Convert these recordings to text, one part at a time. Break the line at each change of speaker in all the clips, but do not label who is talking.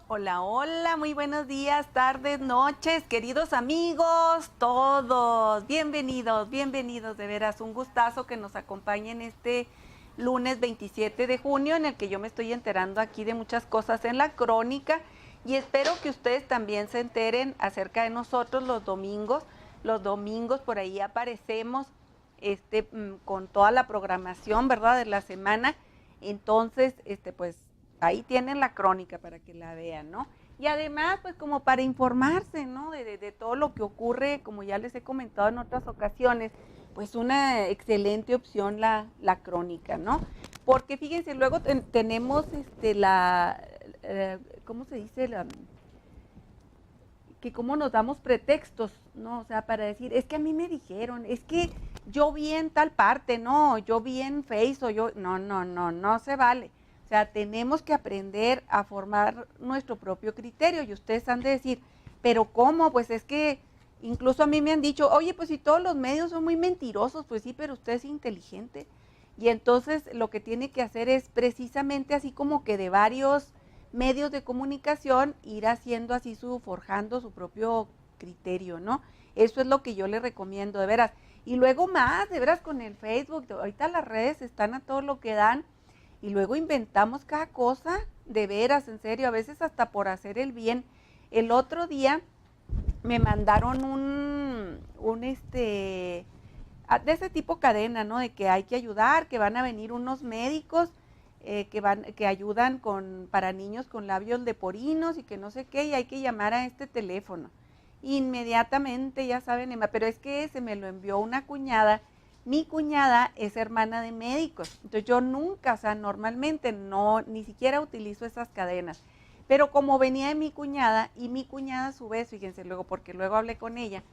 Hola, hola, muy buenos días, tardes, noches, queridos amigos, todos, bienvenidos, bienvenidos, de veras, un gustazo que nos acompañen este lunes 27 de junio, en el que yo me estoy enterando aquí de muchas cosas en la crónica, y espero que ustedes también se enteren acerca de nosotros los domingos por ahí aparecemos con toda la programación, ¿verdad?, de la semana. Entonces, pues ahí tienen la crónica para que la vean, ¿no? Y además, pues como para informarse, ¿no? De todo lo que ocurre, como ya les he comentado en otras ocasiones, pues una excelente opción la crónica, ¿no? Porque fíjense, luego tenemos ¿cómo se dice? Que cómo nos damos pretextos, ¿no? O sea, para decir, es que a mí me dijeron, es que yo vi en tal parte, no, yo vi en Face o yo, no se vale. O sea, tenemos que aprender a formar nuestro propio criterio y ustedes han de decir, pero ¿cómo? Pues es que incluso a mí me han dicho, oye, pues si todos los medios son muy mentirosos, pues sí, pero usted es inteligente. Y entonces lo que tiene que hacer es precisamente así como que de varios medios de comunicación ir haciendo así forjando su propio criterio, ¿no? Eso es lo que yo le recomiendo, de veras. Y luego más, de veras, con el Facebook, ahorita las redes están a todo lo que dan y luego inventamos cada cosa, de veras, en serio, a veces hasta por hacer el bien. El otro día me mandaron de ese tipo cadena, ¿no? De que hay que ayudar, que van a venir unos médicos que ayudan para niños con labios leporinos y que no sé qué, y hay que llamar a este teléfono. Inmediatamente, ya saben, Emma, pero es que se me lo envió una cuñada. Mi cuñada es hermana de médicos, entonces yo nunca, o sea, normalmente no, ni siquiera utilizo esas cadenas. Pero como venía de mi cuñada, y mi cuñada a su vez, fíjense luego, porque luego hablé con ella,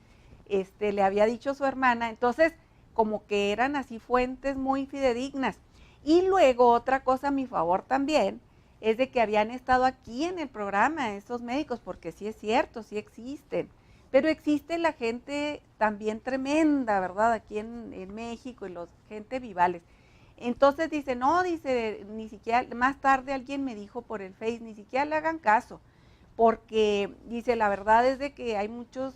le había dicho su hermana, entonces como que eran así fuentes muy fidedignas. Y luego otra cosa a mi favor también, es de que habían estado aquí en el programa esos médicos, porque sí es cierto, sí existen, pero existe la gente también tremenda, ¿verdad? Aquí en México y los gente vivales. Entonces dice, no, dice, ni siquiera, más tarde alguien me dijo por el Face, ni siquiera le hagan caso, porque dice, la verdad es de que hay muchos,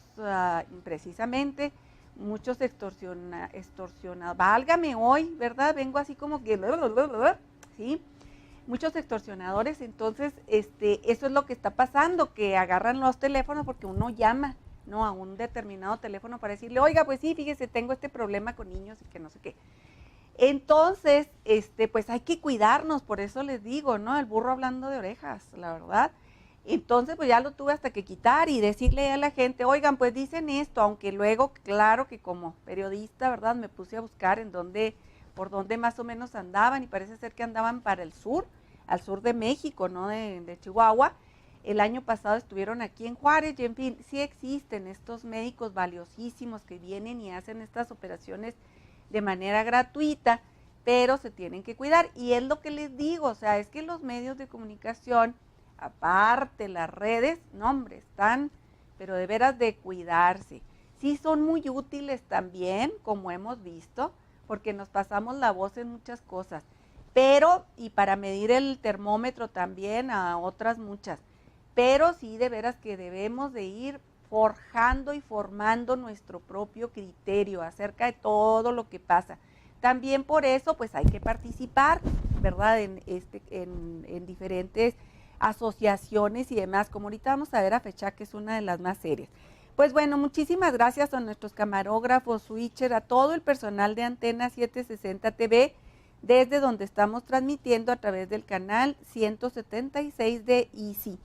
precisamente, muchos extorsionados, válgame hoy, ¿verdad? Vengo así como que, ¿sí? Muchos extorsionadores, entonces, eso es lo que está pasando, que agarran los teléfonos porque uno llama, ¿no? A un determinado teléfono para decirle, oiga, pues sí, fíjese, tengo este problema con niños y que no sé qué. Entonces, pues hay que cuidarnos, por eso les digo, ¿no? El burro hablando de orejas, la verdad. Entonces, pues ya lo tuve hasta que quitar y decirle a la gente, oigan, pues dicen esto, aunque luego, claro que como periodista, ¿verdad? Me puse a buscar por dónde más o menos andaban y parece ser que andaban para el sur, al sur de México, ¿no? De Chihuahua. El año pasado estuvieron aquí en Juárez y en fin, sí existen estos médicos valiosísimos que vienen y hacen estas operaciones de manera gratuita, pero se tienen que cuidar. Y es lo que les digo, o sea, es que los medios de comunicación, aparte las redes, no hombre, están, pero de veras de cuidarse. Sí son muy útiles también, como hemos visto, porque nos pasamos la voz en muchas cosas, pero, y para medir el termómetro también a otras muchas, pero sí de veras que debemos de ir forjando y formando nuestro propio criterio acerca de todo lo que pasa. También por eso, pues hay que participar, ¿verdad? En diferentes asociaciones y demás, como ahorita vamos a ver a FECHAC, que es una de las más serias. Pues bueno, muchísimas gracias a nuestros camarógrafos, switcher, a todo el personal de Antena 760 TV, desde donde estamos transmitiendo a través del canal 176 de Easy.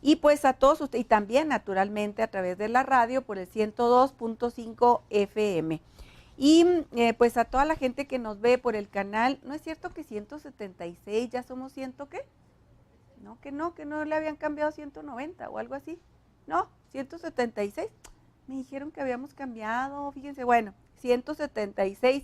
Y pues a todos ustedes, y también naturalmente a través de la radio por el 102.5 FM. Y pues a toda la gente que nos ve por el canal, ¿no es cierto que 176 ya somos ciento qué? No, que no le habían cambiado 190 o algo así. No, 176. Me dijeron que habíamos cambiado, fíjense, bueno, 176.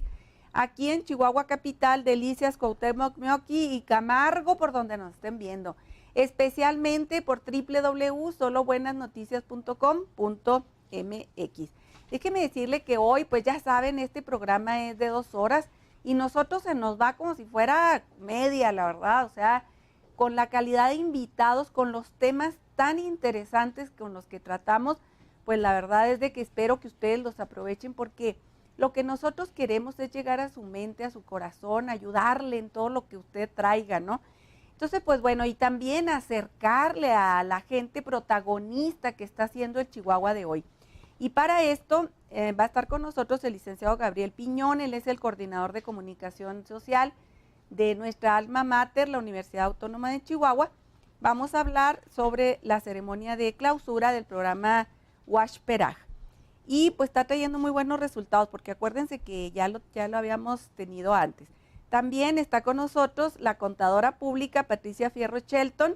Aquí en Chihuahua Capital, Delicias, Cuauhtémoc, Meoqui y Camargo, por donde nos estén viendo. Especialmente por www.solobuenasnoticias.com.mx. Déjeme decirle que hoy, pues ya saben, este programa es de 2 horas y nosotros se nos va como si fuera media, la verdad, o sea, con la calidad de invitados, con los temas tan interesantes con los que tratamos, pues la verdad es de que espero que ustedes los aprovechen, porque lo que nosotros queremos es llegar a su mente, a su corazón, ayudarle en todo lo que usted traiga, ¿no? Entonces, pues bueno, y también acercarle a la gente protagonista que está haciendo el Chihuahua de hoy. Y para esto va a estar con nosotros el licenciado Gabriel Piñón. Él es el coordinador de comunicación social de nuestra alma mater, la Universidad Autónoma de Chihuahua. Vamos a hablar sobre la ceremonia de clausura del programa Huaxperaj. Y pues está trayendo muy buenos resultados, porque acuérdense que ya lo habíamos tenido antes. También está con nosotros la contadora pública Patricia Fierro Shelton.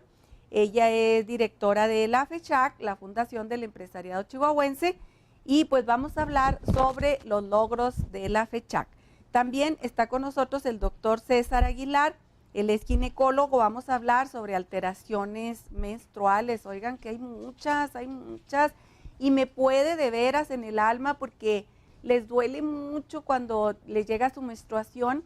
Ella es directora de la FECHAC, la Fundación del Empresariado Chihuahuense, y pues vamos a hablar sobre los logros de la FECHAC. También está con nosotros el doctor César Aguilar, él es ginecólogo. Vamos a hablar sobre alteraciones menstruales. Oigan que hay muchas, y me puede de veras en el alma, porque les duele mucho cuando les llega su menstruación,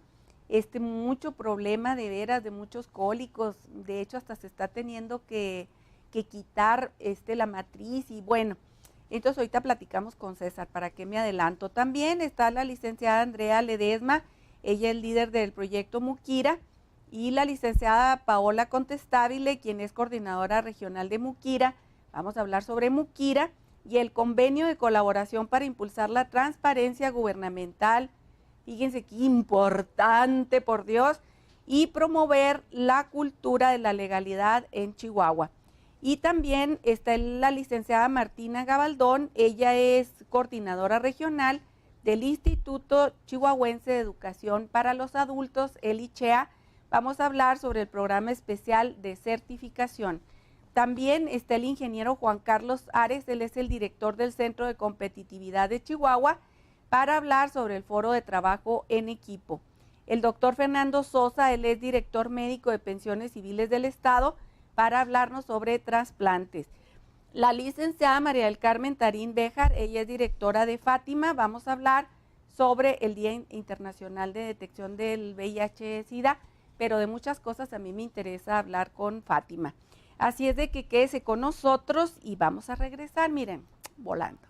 mucho problema de veras, de muchos cólicos. De hecho, hasta se está teniendo que quitar la matriz, y bueno, entonces ahorita platicamos con César, ¿para qué me adelanto? También está la licenciada Andrea Ledesma, ella es líder del proyecto Mukira, y la licenciada Paola Contestabile, quien es coordinadora regional de Mukira. Vamos a hablar sobre Mukira y el convenio de colaboración para impulsar la transparencia gubernamental. Fíjense qué importante, por Dios, y promover la cultura de la legalidad en Chihuahua. Y también está la licenciada Martina Gabaldón, ella es coordinadora regional del Instituto Chihuahuense de Educación para los Adultos, el ICHEA. Vamos a hablar sobre el programa especial de certificación. También está el ingeniero Juan Carlos Ares, él es el director del Centro de Competitividad de Chihuahua, para hablar sobre el foro de trabajo en equipo. El doctor Fernando Sosa, él es director médico de Pensiones Civiles del Estado, para hablarnos sobre trasplantes. La licenciada María del Carmen Tarín Béjar, ella es directora de Fátima. Vamos a hablar sobre el Día Internacional de Detección del VIH-Sida, pero de muchas cosas a mí me interesa hablar con Fátima. Así es de que quédese con nosotros y vamos a regresar, miren, volando.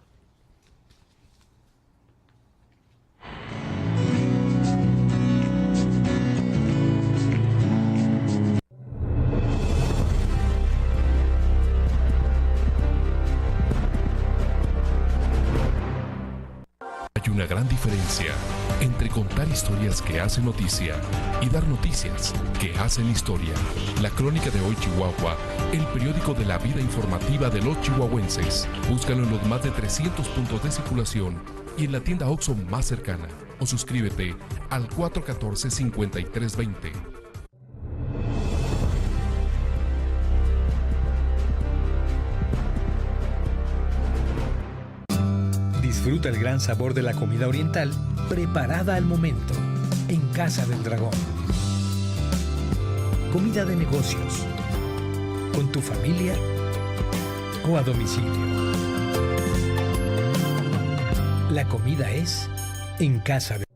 Hay una gran diferencia entre contar historias que hacen noticia y dar noticias que hacen historia. La Crónica de Hoy Chihuahua, el periódico de la vida informativa de los chihuahuenses. Búscalo en los más de 300 puntos de circulación y en la tienda OXXO más cercana. O suscríbete al 414-5320.
Disfruta el gran sabor de la comida oriental preparada al momento en Casa del Dragón. Comida de negocios, con tu familia o a domicilio. La comida es en Casa del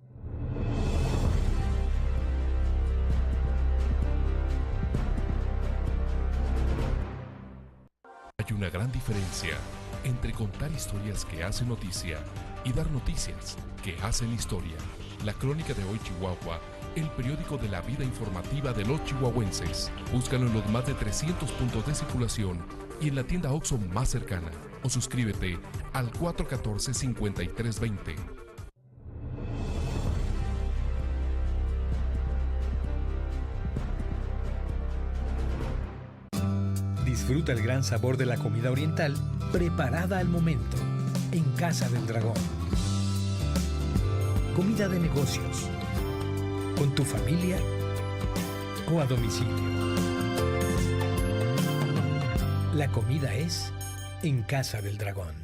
Hay una gran diferencia entre contar historias que hacen noticia y dar noticias que hacen historia. La Crónica de Hoy Chihuahua, el periódico de la vida informativa de los chihuahuenses. Búscalo en los más de 300 puntos de circulación y en la tienda OXXO más cercana. O suscríbete al 414-5320.
Disfruta el gran sabor de la comida oriental preparada al momento en Casa del Dragón. Comida de negocios, con tu familia o a domicilio. La comida es en Casa del Dragón.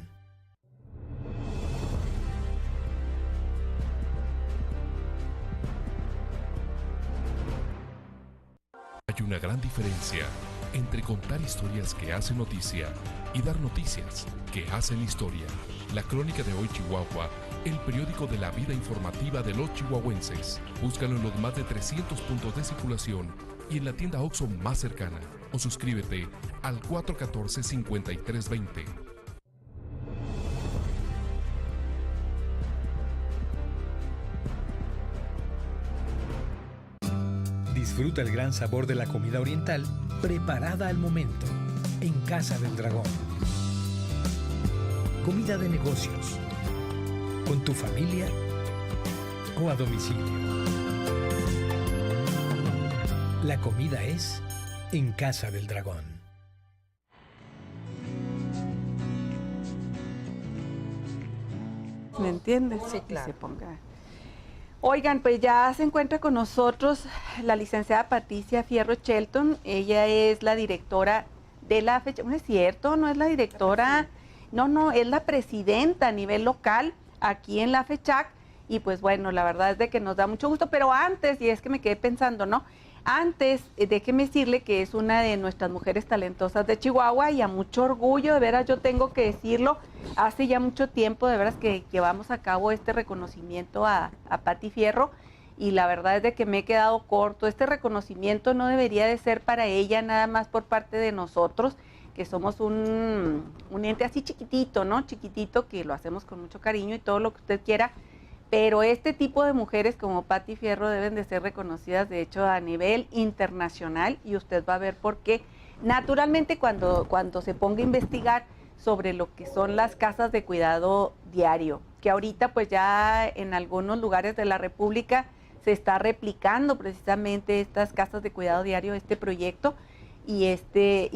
Hay una gran diferencia entre contar historias que hacen noticia y dar noticias que hacen historia. La Crónica de Hoy Chihuahua, el periódico de la vida informativa de los chihuahuenses. Búscalo en los más de 300 puntos de circulación y en la tienda OXXO más cercana. O suscríbete al 414-5320.
Disfruta el gran sabor de la comida oriental preparada al momento en Casa del Dragón. Comida de negocios, con tu familia o a domicilio. La comida es en Casa del Dragón.
¿Me entiendes?
Sí, claro.
Que se ponga. Oigan, pues ya se encuentra con nosotros la licenciada Patricia Fierro Shelton. Ella es la directora de la FECHAC. No es cierto, no es la directora, no, es la presidenta a nivel local aquí en la FECHAC. Y pues bueno, la verdad es de que nos da mucho gusto, pero antes, y es que me quedé pensando, ¿no? Antes, déjeme decirle que es una de nuestras mujeres talentosas de Chihuahua y a mucho orgullo, de veras yo tengo que decirlo, hace ya mucho tiempo de veras que llevamos a cabo este reconocimiento a Pati Fierro y la verdad es de que me he quedado corto. Este reconocimiento no debería de ser para ella nada más por parte de nosotros, que somos un ente así chiquitito, ¿no? Chiquitito, que lo hacemos con mucho cariño y todo lo que usted quiera. Pero este tipo de mujeres como Pati Fierro deben de ser reconocidas, de hecho, a nivel internacional, y usted va a ver por qué. Naturalmente, cuando se ponga a investigar sobre lo que son las casas de cuidado diario, que ahorita pues ya en algunos lugares de la República se está replicando precisamente estas casas de cuidado diario, este proyecto, y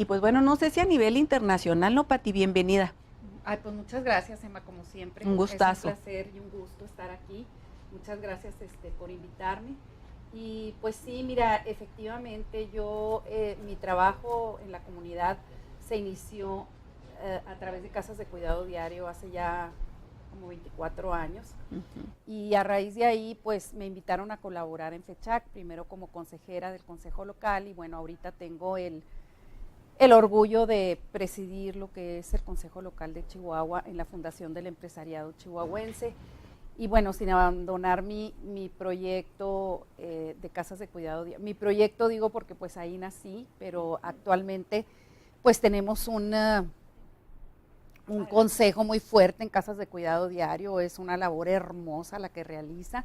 pues bueno, no sé si a nivel internacional, ¿no, Pati? Bienvenida.
Ay, pues muchas gracias, Emma, como siempre.
Un gustazo.
Es un placer y un gusto estar aquí. Muchas gracias por invitarme. Y pues sí, mira, efectivamente yo, mi trabajo en la comunidad se inició a través de casas de cuidado diario hace ya como 24 años. Y a raíz de ahí, pues me invitaron a colaborar en FECHAC, primero como consejera del Consejo Local y bueno, ahorita tengo el orgullo de presidir lo que es el Consejo Local de Chihuahua en la Fundación del Empresariado Chihuahuense. Y bueno, sin abandonar mi proyecto de casas de cuidado. Mi proyecto digo porque pues ahí nací, pero actualmente pues tenemos un consejo muy fuerte en casas de cuidado diario. Es una labor hermosa la que realiza.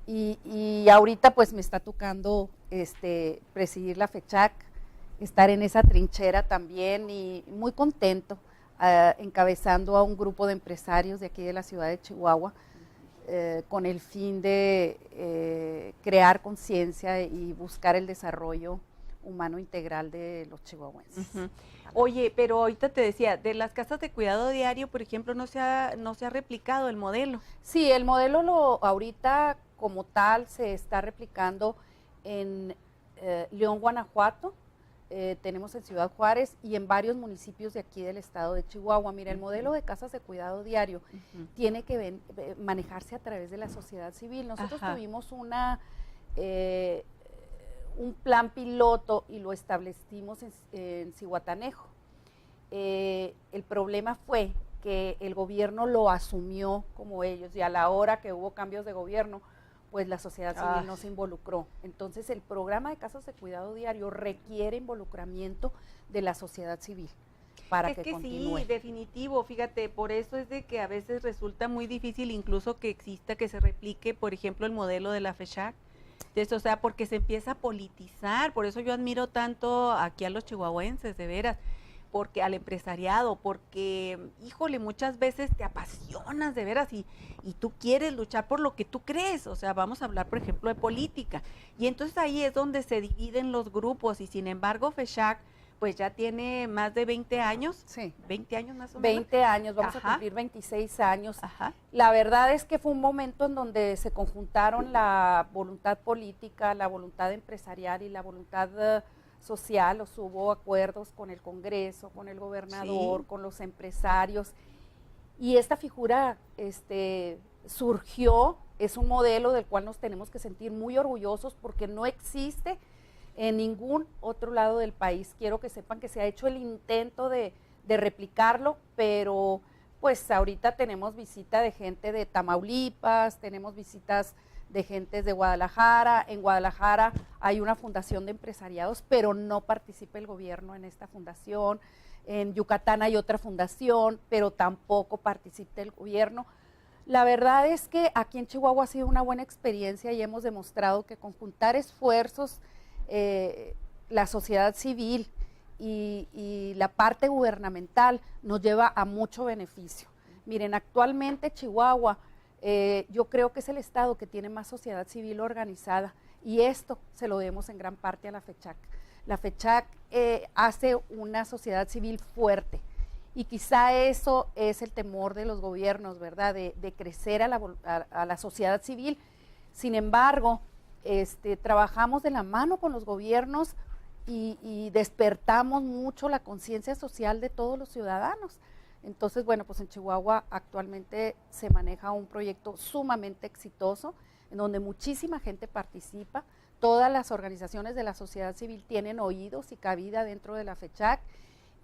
Y ahorita pues me está tocando presidir la FECHAC, estar en esa trinchera también y muy contento encabezando a un grupo de empresarios de aquí de la ciudad de Chihuahua con el fin de crear conciencia y buscar el desarrollo humano integral de los chihuahuenses.
Oye, pero ahorita te decía, de las casas de cuidado diario, por ejemplo, no se ha replicado el modelo.
Sí, el modelo ahorita como tal se está replicando en León, Guanajuato, tenemos en Ciudad Juárez y en varios municipios de aquí del estado de Chihuahua. Mira, el modelo de casas de cuidado diario tiene que manejarse a través de la sociedad civil. Nosotros tuvimos un plan piloto y lo establecimos en Zihuatanejo. El problema fue que el gobierno lo asumió como ellos y a la hora que hubo cambios de gobierno, pues la sociedad civil no se involucró. Entonces el programa de casas de cuidado diario requiere involucramiento de la sociedad civil para que continúe.
Sí, definitivo, fíjate, por eso es de que a veces resulta muy difícil incluso que exista, que se replique, por ejemplo, el modelo de la FECHAC, o sea, porque se empieza a politizar, por eso yo admiro tanto aquí a los chihuahuenses, de veras, porque al empresariado, porque, híjole, muchas veces te apasionas de veras y tú quieres luchar por lo que tú crees, o sea, vamos a hablar, por ejemplo, de política, y entonces ahí es donde se dividen los grupos, y sin embargo, FECHAC, pues ya tiene más de 20 años,
sí.
20 años más o menos.
20 años, vamos a cumplir 26 años. La verdad es que fue un momento en donde se conjuntaron la voluntad política, la voluntad empresarial y la voluntad social, hubo acuerdos con el Congreso, con el gobernador, con los empresarios, y esta figura surgió, es un modelo del cual nos tenemos que sentir muy orgullosos porque no existe en ningún otro lado del país. Quiero que sepan que se ha hecho el intento de replicarlo, pero pues ahorita tenemos visita de gente de Tamaulipas, tenemos visitas de gentes de Guadalajara. En Guadalajara hay una fundación de empresariados, pero no participa el gobierno en esta fundación. En Yucatán hay otra fundación, pero tampoco participa el gobierno. La verdad es que aquí en Chihuahua ha sido una buena experiencia y hemos demostrado que con juntar esfuerzos, la sociedad civil y la parte gubernamental nos lleva a mucho beneficio. Miren, actualmente Chihuahua, yo creo que es el estado que tiene más sociedad civil organizada, y esto se lo debemos en gran parte a la FECHAC. La FECHAC hace una sociedad civil fuerte, y quizá eso es el temor de los gobiernos, ¿verdad?, de crecer a la sociedad civil. Sin embargo, trabajamos de la mano con los gobiernos y despertamos mucho la conciencia social de todos los ciudadanos. Entonces, bueno, pues en Chihuahua actualmente se maneja un proyecto sumamente exitoso, en donde muchísima gente participa. Todas las organizaciones de la sociedad civil tienen oídos y cabida dentro de la FECHAC,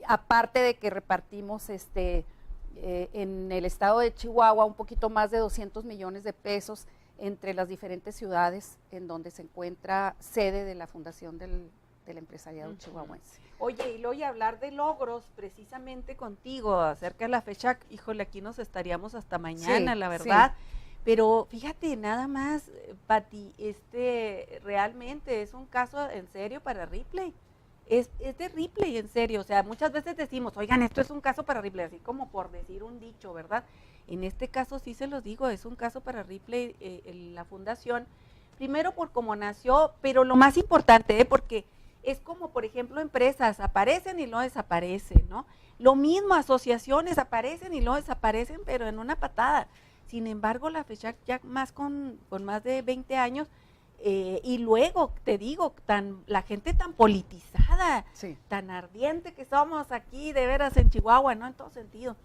aparte de que repartimos en el estado de Chihuahua un poquito más de 200 millones de pesos entre las diferentes ciudades en donde se encuentra sede de la Fundación del Empresariado Chihuahuense.
Oye, y luego, y hablar de logros precisamente contigo acerca de la FECHAC, híjole, aquí nos estaríamos hasta mañana,
Sí,
la verdad.
sí.
Pero fíjate, nada más, Pati, realmente es un caso en serio para Ripley. Es de Ripley, en serio. O sea, muchas veces decimos, oigan, esto es un caso para Ripley, así como por decir un dicho, ¿verdad? En este caso sí se los digo, es un caso para Ripley, la fundación. Primero por cómo nació, pero lo más importante, porque es como, por ejemplo, empresas aparecen y luego desaparecen, ¿no? Lo mismo, asociaciones aparecen y luego desaparecen, pero en una patada. Sin embargo, la FECHAC ya con más de 20 años, y luego, te digo, la gente tan politizada,
Sí.
tan ardiente que somos aquí, de veras, en Chihuahua, ¿no? En todo sentido.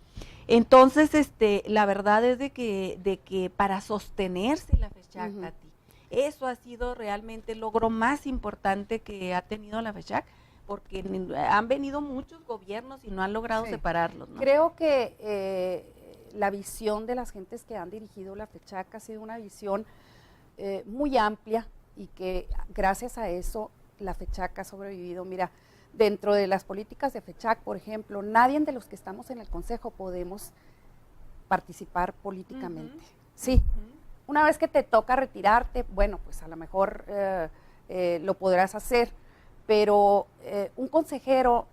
Entonces, la verdad es de que para sostenerse la FECHAC, Pati, eso ha sido realmente el logro más importante que ha tenido la FECHAC, porque han venido muchos gobiernos y no han logrado separarlos, ¿no?
Creo que la visión de las gentes que han dirigido la FECHAC ha sido una visión muy amplia, y que gracias a eso la FECHAC ha sobrevivido. Mira, dentro de las políticas de FECHAC, por ejemplo, nadie de los que estamos en el consejo podemos participar políticamente. Sí. Una vez que te toca retirarte, bueno, pues a lo mejor lo podrás hacer, pero un consejero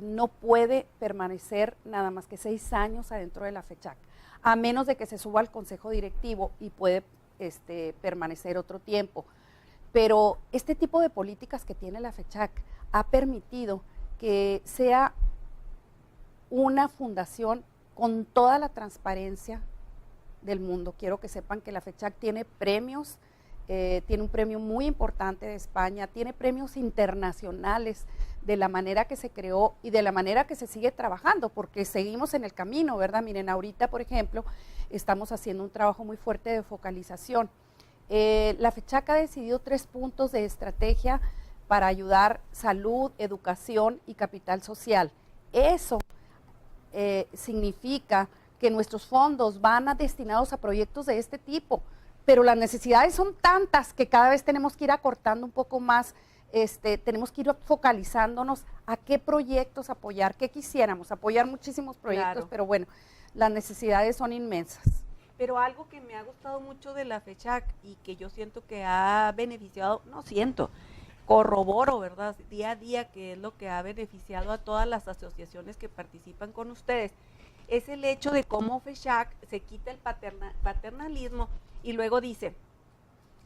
no puede permanecer nada más que 6 años adentro de la FECHAC, a menos de que se suba al consejo directivo y puede permanecer otro tiempo. Pero este tipo de políticas que tiene la FECHAC ha permitido que sea una fundación con toda la transparencia del mundo. Quiero que sepan que la FECHAC tiene premios, tiene un premio muy importante de España, tiene premios internacionales de la manera que se creó y de la manera que se sigue trabajando, porque seguimos en el camino, ¿verdad? Miren, ahorita, por ejemplo, estamos haciendo un trabajo muy fuerte de focalización. La FECHAC ha decidido 3 puntos de estrategia para ayudar salud, educación y capital social. Eso significa que nuestros fondos van destinados a proyectos de este tipo, pero las necesidades son tantas que cada vez tenemos que ir acortando un poco más, tenemos que ir focalizándonos a qué proyectos apoyar, qué quisiéramos, apoyar muchísimos proyectos, claro, pero bueno, las necesidades son inmensas.
Pero algo que me ha gustado mucho de la FECHAC y que yo siento que ha beneficiado, corroboro, ¿verdad? Día a día, que es lo que ha beneficiado a todas las asociaciones que participan con ustedes, es el hecho de cómo FECHAC se quita el paternalismo y luego dice,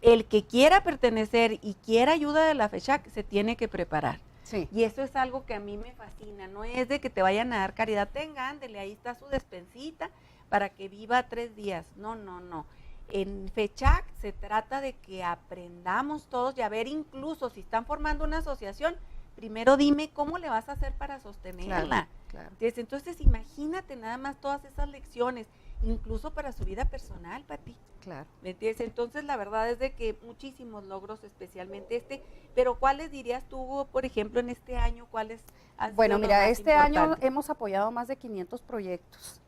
el que quiera pertenecer y quiera ayuda de la FECHAC se tiene que preparar.
Sí.
Y eso es algo que a mí me fascina, no es de que te vayan a dar caridad, tenga, ándele, ahí está su despensita para que viva 3 días, no. En FECHAC se trata de que aprendamos todos y a ver, incluso si están formando una asociación, primero dime cómo le vas a hacer para sostenerla.
Claro.
Entonces imagínate nada más todas esas lecciones, incluso para su vida personal, Pati.
Claro.
¿Me entiendes? Entonces la verdad es de que muchísimos logros, especialmente pero ¿cuáles dirías tú, por ejemplo, en este año? ¿Cuáles han
Bueno,
sido
mira,
los más
este año
importantes?
hemos apoyado más de 500 proyectos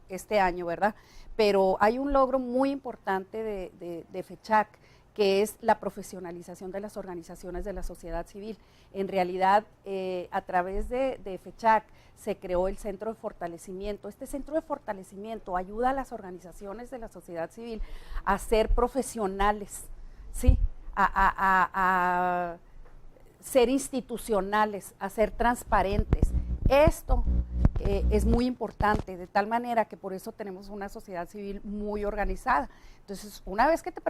este año, ¿verdad? Pero hay un logro muy importante de FECHAC, que es la profesionalización de las organizaciones de la sociedad civil. En realidad, a través de FECHAC se creó el Centro de Fortalecimiento. Este Centro de Fortalecimiento ayuda a las organizaciones de la sociedad civil a ser profesionales, ¿sí? A ser institucionales, a ser transparentes. Esto es muy importante, de tal manera que por eso tenemos una sociedad civil muy organizada. Entonces, una vez que te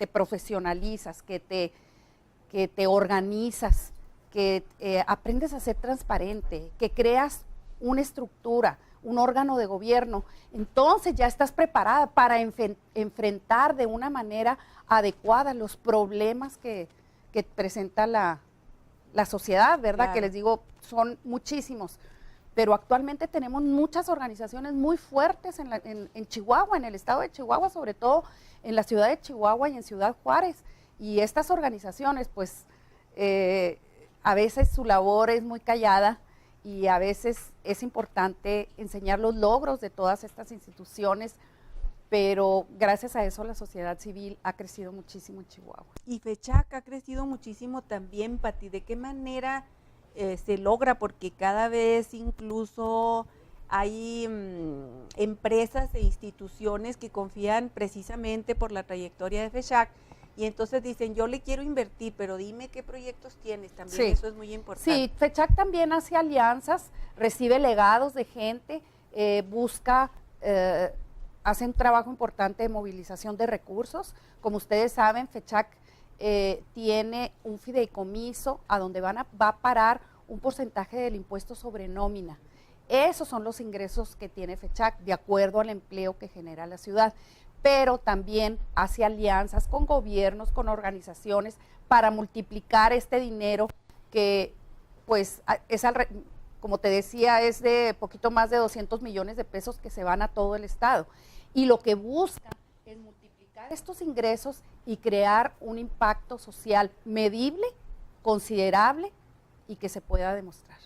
profesionalizas, que te organizas, que aprendes a ser transparente, que creas una estructura, un órgano de gobierno, entonces ya estás preparada para enfrentar de una manera adecuada los problemas que presenta la sociedad, ¿verdad? Claro. Que les digo, son muchísimos. Pero actualmente tenemos muchas organizaciones muy fuertes en Chihuahua, en el estado de Chihuahua, sobre todo en la ciudad de Chihuahua y en Ciudad Juárez. Y estas organizaciones, pues, a veces su labor es muy callada y a veces es importante enseñar los logros de todas estas instituciones, pero gracias a eso la sociedad civil ha crecido muchísimo en Chihuahua.
Y FECHAC ha crecido muchísimo también, Pati. ¿De qué manera se logra? Porque cada vez incluso hay empresas e instituciones que confían precisamente por la trayectoria de FECHAC y entonces dicen, yo le quiero invertir, pero dime qué proyectos tienes también, sí. Eso es muy importante.
Sí, FECHAC también hace alianzas, recibe legados de gente, busca, hace un trabajo importante de movilización de recursos. Como ustedes saben, FECHAC tiene un fideicomiso a donde va a parar un porcentaje del impuesto sobre nómina. Esos son los ingresos que tiene FECHAC de acuerdo al empleo que genera la ciudad, pero también hace alianzas con gobiernos, con organizaciones para multiplicar este dinero que, pues, como te decía, es de poquito más de 200 millones de pesos que se van a todo el estado. Y lo que busca es multiplicar estos ingresos y crear un impacto social medible, considerable y que se pueda demostrar.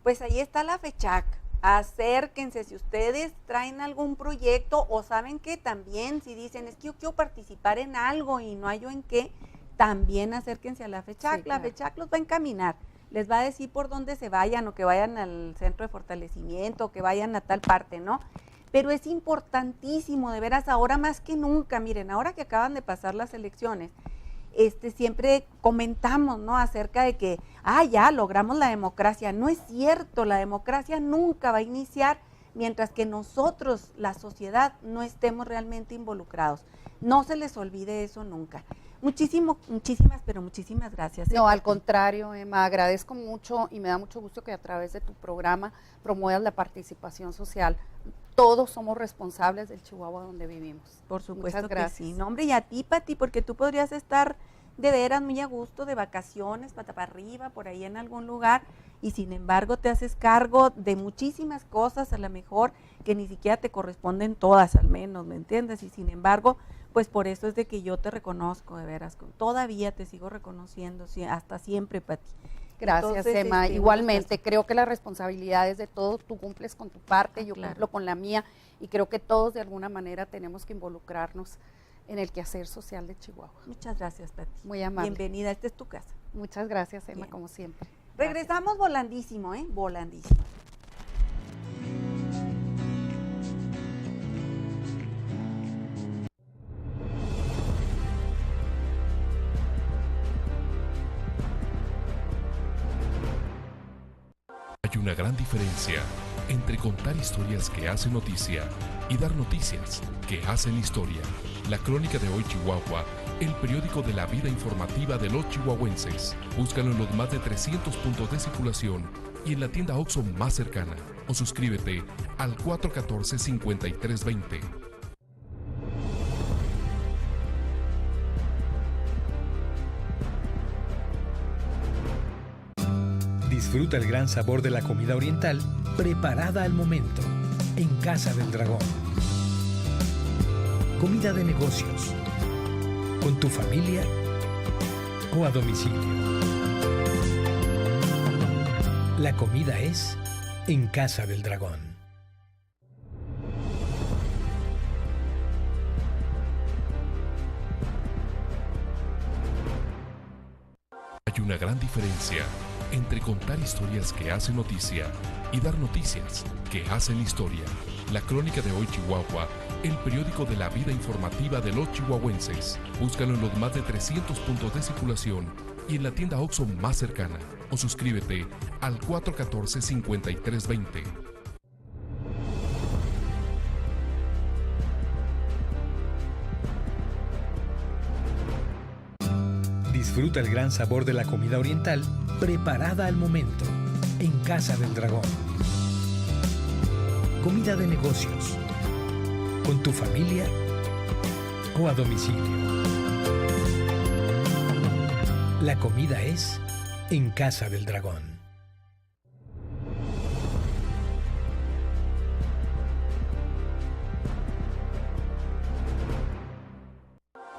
Pues ahí está la FECHAC. Acérquense si ustedes traen algún proyecto o saben que también si dicen es que yo quiero participar en algo y no hay yo en qué, también acérquense a la FECHAC. Sí, claro. La FECHAC los va a encaminar, les va a decir por dónde se vayan o que vayan al centro de fortalecimiento o que vayan a tal parte, ¿no? Pero es importantísimo, de veras, ahora más que nunca, miren, ahora que acaban de pasar las elecciones, siempre comentamos, ¿no?, acerca de que, ya logramos la democracia. No es cierto, la democracia nunca va a iniciar mientras que nosotros, la sociedad, no estemos realmente involucrados. No se les olvide eso nunca. Muchísimas gracias.
No, al contrario, Emma, agradezco mucho y me da mucho gusto que a través de tu programa promuevas la participación social. Todos somos responsables del Chihuahua donde vivimos.
Por supuesto que sí. No, hombre, y a ti, Pati, porque tú podrías estar de veras muy a gusto de vacaciones, pata para arriba, por ahí en algún lugar, y sin embargo te haces cargo de muchísimas cosas, a lo mejor que ni siquiera te corresponden todas, al menos, ¿me entiendes? Y sin embargo, pues por eso es de que yo te reconozco, de veras, todavía te sigo reconociendo, sí, hasta siempre, Pati.
Gracias, entonces, Emma. Igualmente, creo que la responsabilidad es de todos, tú cumples con tu parte, yo cumplo con la mía, y creo que todos de alguna manera tenemos que involucrarnos en el quehacer social de Chihuahua.
Muchas gracias, Pati.
Muy amable.
Bienvenida, esta es tu casa.
Muchas gracias, Emma, como siempre.
Regresamos volandísimo, volandísimo.
Hay una gran diferencia entre contar historias que hacen noticia y dar noticias que hacen historia. La Crónica de Hoy Chihuahua, el periódico de la vida informativa de los chihuahuenses. Búscalo en los más de 300 puntos de circulación y en la tienda OXXO más cercana. O suscríbete al 414-5320.
Disfruta el gran sabor de la comida oriental preparada al momento en Casa del Dragón. Comida de negocios, con tu familia o a domicilio. La comida es en Casa del Dragón.
una gran diferencia entre contar historias que hacen noticia y dar noticias que hacen historia. La Crónica de Hoy Chihuahua, el periódico de la vida informativa de los chihuahuenses. Búscalo en los más de 300 puntos de circulación y en la tienda OXXO más cercana. O suscríbete al 414-5320.
Disfruta el gran sabor de la comida oriental preparada al momento en Casa del Dragón. Comida de negocios, con tu familia o a domicilio. La comida es en Casa del Dragón.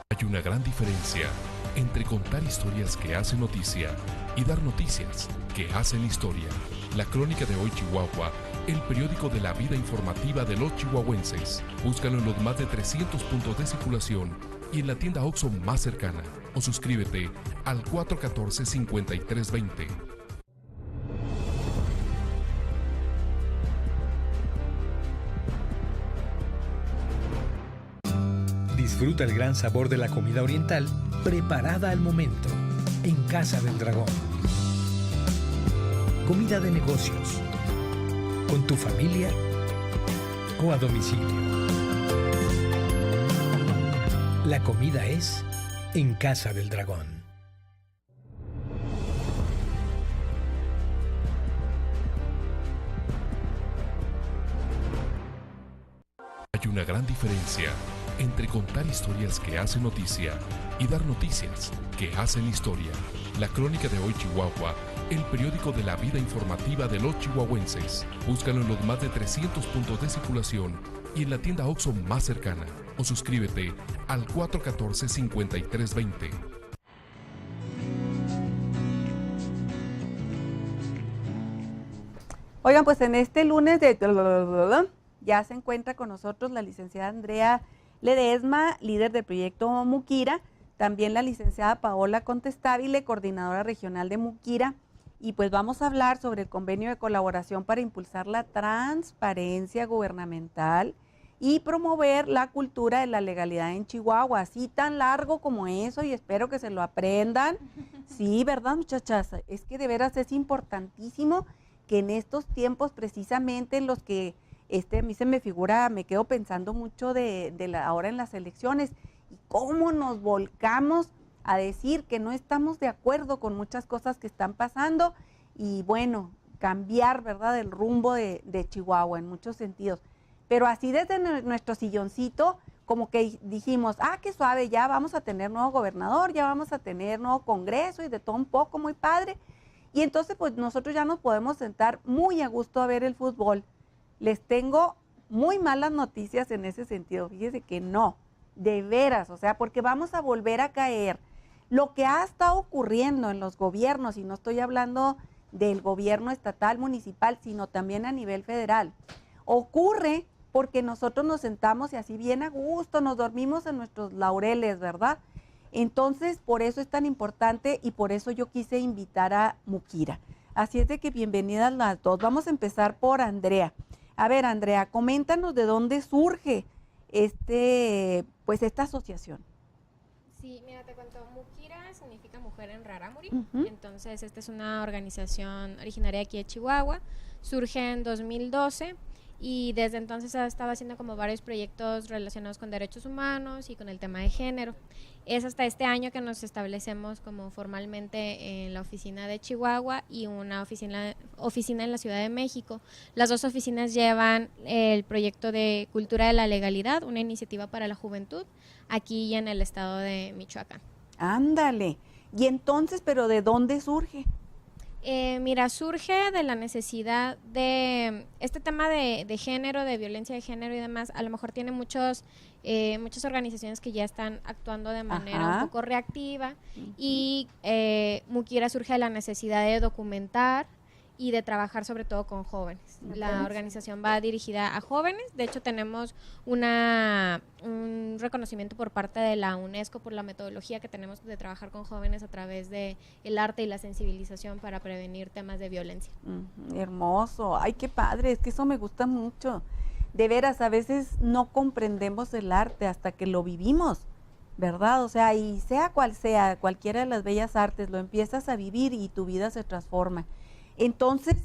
Hay una gran diferencia entre contar historias que hacen noticia y dar noticias que hacen historia. La Crónica de Hoy Chihuahua, el periódico de la vida informativa de los chihuahuenses. Búscalo en los más de 300 puntos de circulación y en la tienda OXXO más cercana. O suscríbete al 414-5320.
Disfruta el gran sabor de la comida oriental preparada al momento en Casa del Dragón. Comida de negocios, con tu familia o a domicilio. La comida es en Casa del Dragón.
Hay una gran diferencia entre contar historias que hacen noticia y dar noticias que hacen historia. La Crónica de Hoy Chihuahua, el periódico de la vida informativa de los chihuahuenses. Búscalo en los más de 300 puntos de circulación y en la tienda OXXO más cercana. O suscríbete al 414-5320.
Oigan, pues en este lunes ya se encuentra con nosotros la licenciada Andrea Ledesma, líder del proyecto Mukira, también la licenciada Paola Contestabile, coordinadora regional de Mukira, y pues vamos a hablar sobre el convenio de colaboración para impulsar la transparencia gubernamental y promover la cultura de la legalidad en Chihuahua, así tan largo como eso, y espero que se lo aprendan. Sí, ¿verdad, muchachas? Es que de veras es importantísimo que en estos tiempos precisamente en los que a mí se me figura, me quedo pensando mucho ahora en las elecciones y cómo nos volcamos a decir que no estamos de acuerdo con muchas cosas que están pasando y bueno, cambiar, ¿verdad?, el rumbo de Chihuahua en muchos sentidos. Pero así desde nuestro silloncito, como que dijimos, qué suave, ya vamos a tener nuevo gobernador, ya vamos a tener nuevo congreso y de todo un poco, muy padre. Y entonces pues nosotros ya nos podemos sentar muy a gusto a ver el fútbol. Les tengo muy malas noticias en ese sentido, fíjese que no, de veras, o sea, porque vamos a volver a caer. Lo que ha estado ocurriendo en los gobiernos, y no estoy hablando del gobierno estatal, municipal, sino también a nivel federal, ocurre porque nosotros nos sentamos y así bien a gusto, nos dormimos en nuestros laureles, ¿verdad? Entonces, por eso es tan importante y por eso yo quise invitar a Mukira. Así es de que bienvenidas las dos. Vamos a empezar por Andrea. A ver, Andrea, coméntanos de dónde surge esta asociación.
Sí, mira, te cuento, Mukira significa mujer en Rarámuri, entonces esta es una organización originaria aquí de Chihuahua, surge en 2012 y desde entonces ha estado haciendo como varios proyectos relacionados con derechos humanos y con el tema de género. Es hasta este año que nos establecemos como formalmente en la oficina de Chihuahua y una oficina en la Ciudad de México. Las dos oficinas llevan el proyecto de Cultura de la Legalidad, una iniciativa para la juventud, aquí y en el estado de Michoacán.
Ándale. Y entonces, ¿pero de dónde surge?
Mira, surge de la necesidad de este tema de género, de violencia de género y demás. A lo mejor tiene muchas organizaciones que ya están actuando de manera un poco reactiva y Mukira surge de la necesidad de documentar y de trabajar sobre todo con jóvenes. La organización va dirigida a jóvenes. De hecho, tenemos un reconocimiento por parte de la UNESCO por la metodología que tenemos de trabajar con jóvenes a través de el arte y la sensibilización para prevenir temas de violencia.
Hermoso. Ay, qué padre. Es que eso me gusta mucho. De veras, a veces no comprendemos el arte hasta que lo vivimos, ¿verdad? O sea, y sea cual sea, cualquiera de las bellas artes, lo empiezas a vivir y tu vida se transforma. Entonces,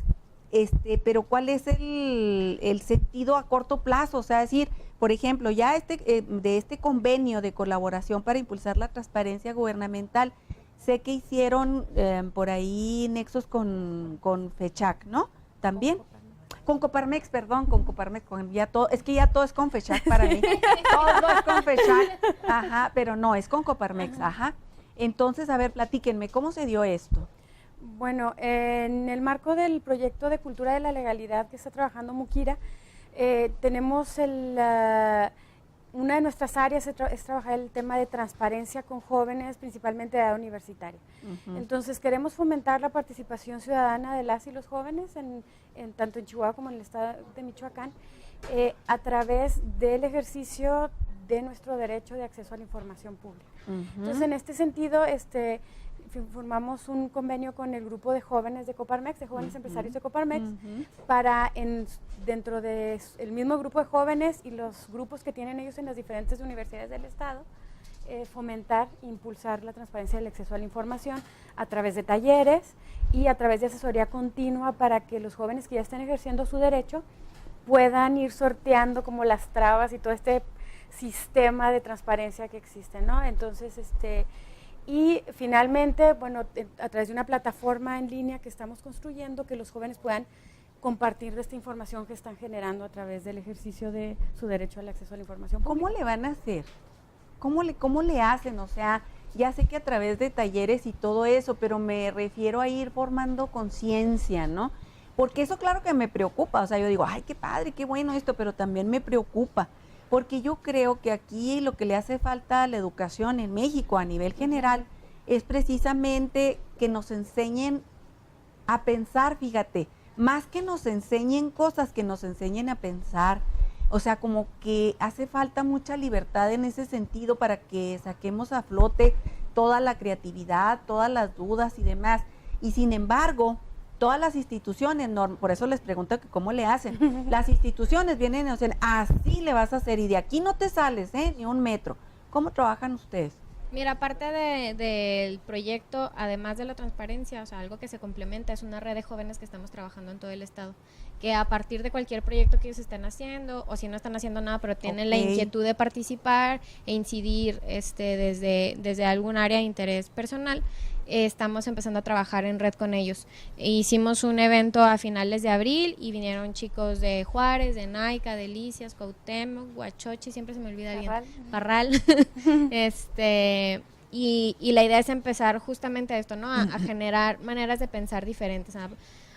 pero ¿cuál es el sentido a corto plazo? O sea, decir, por ejemplo, ya de este convenio de colaboración para impulsar la transparencia gubernamental, sé que hicieron por ahí nexos con FECHAC, ¿no? También. Con Coparmex, perdón, con Coparmex, es que ya todo es con FECHAC para mí. Todo es con FECHAC, ajá, pero no, es con Coparmex, ajá. Entonces, a ver, platíquenme, ¿cómo se dio esto?
Bueno, en el marco del proyecto de cultura de la legalidad que está trabajando Mukira, tenemos una de nuestras áreas es trabajar el tema de transparencia con jóvenes, principalmente de edad universitaria. Entonces queremos fomentar la participación ciudadana de las y los jóvenes, tanto en Chihuahua como en el estado de Michoacán, a través del ejercicio de nuestro derecho de acceso a la información pública. Entonces, en este sentido, formamos un convenio con el grupo de jóvenes de Coparmex, de jóvenes empresarios de Coparmex, para dentro del mismo grupo de jóvenes y los grupos que tienen ellos en las diferentes universidades del estado, fomentar e impulsar la transparencia del acceso a la información a través de talleres y a través de asesoría continua para que los jóvenes que ya estén ejerciendo su derecho puedan ir sorteando como las trabas y todo este sistema de transparencia que existe, ¿no? Entonces, y finalmente, bueno, a través de una plataforma en línea que estamos construyendo, que los jóvenes puedan compartir de esta información que están generando a través del ejercicio de su derecho al acceso a la información pública.
¿Cómo le van a hacer? ¿Cómo le hacen? O sea, ya sé que a través de talleres y todo eso, pero me refiero a ir formando conciencia, ¿no? Porque eso claro que me preocupa, o sea, yo digo, ay, qué padre, qué bueno esto, pero también me preocupa. Porque yo creo que aquí lo que le hace falta a la educación en México a nivel general es precisamente que nos enseñen a pensar, fíjate, más que nos enseñen cosas, que nos enseñen a pensar. O sea, como que hace falta mucha libertad en ese sentido para que saquemos a flote toda la creatividad, todas las dudas y demás. Y sin embargo, todas las instituciones, por eso les pregunto que cómo le hacen, las instituciones vienen y dicen, así le vas a hacer y de aquí no te sales, ni un metro. ¿Cómo trabajan ustedes?
Mira, aparte del proyecto, además de la transparencia, o sea, algo que se complementa, es una red de jóvenes que estamos trabajando en todo el estado, que a partir de cualquier proyecto que ellos estén haciendo, o si no están haciendo nada, pero tienen la inquietud de participar e incidir desde algún área de interés personal, estamos empezando a trabajar en red con ellos. Hicimos un evento a finales de abril y vinieron chicos de Juárez, de Naica, Delicias, Cuauhtémoc, Huachochi, siempre se me olvida Parral. Y la idea es empezar justamente esto, ¿no? A generar maneras de pensar diferentes,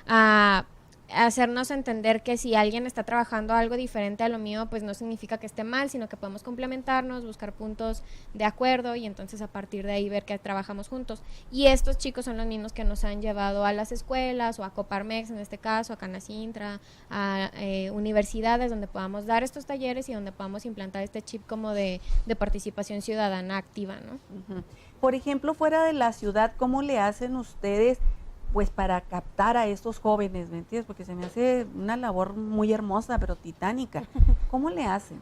a hacernos entender que si alguien está trabajando algo diferente a lo mío, pues no significa que esté mal, sino que podemos complementarnos, buscar puntos de acuerdo y entonces a partir de ahí ver que trabajamos juntos. Y estos chicos son los mismos que nos han llevado a las escuelas o a Coparmex en este caso, a Canacintra, a universidades donde podamos dar estos talleres y donde podamos implantar este chip como de participación ciudadana activa, ¿no?
Por ejemplo, fuera de la ciudad, ¿cómo le hacen ustedes pues para captar a estos jóvenes, ¿me entiendes? Porque se me hace una labor muy hermosa, pero titánica. ¿Cómo le hacen?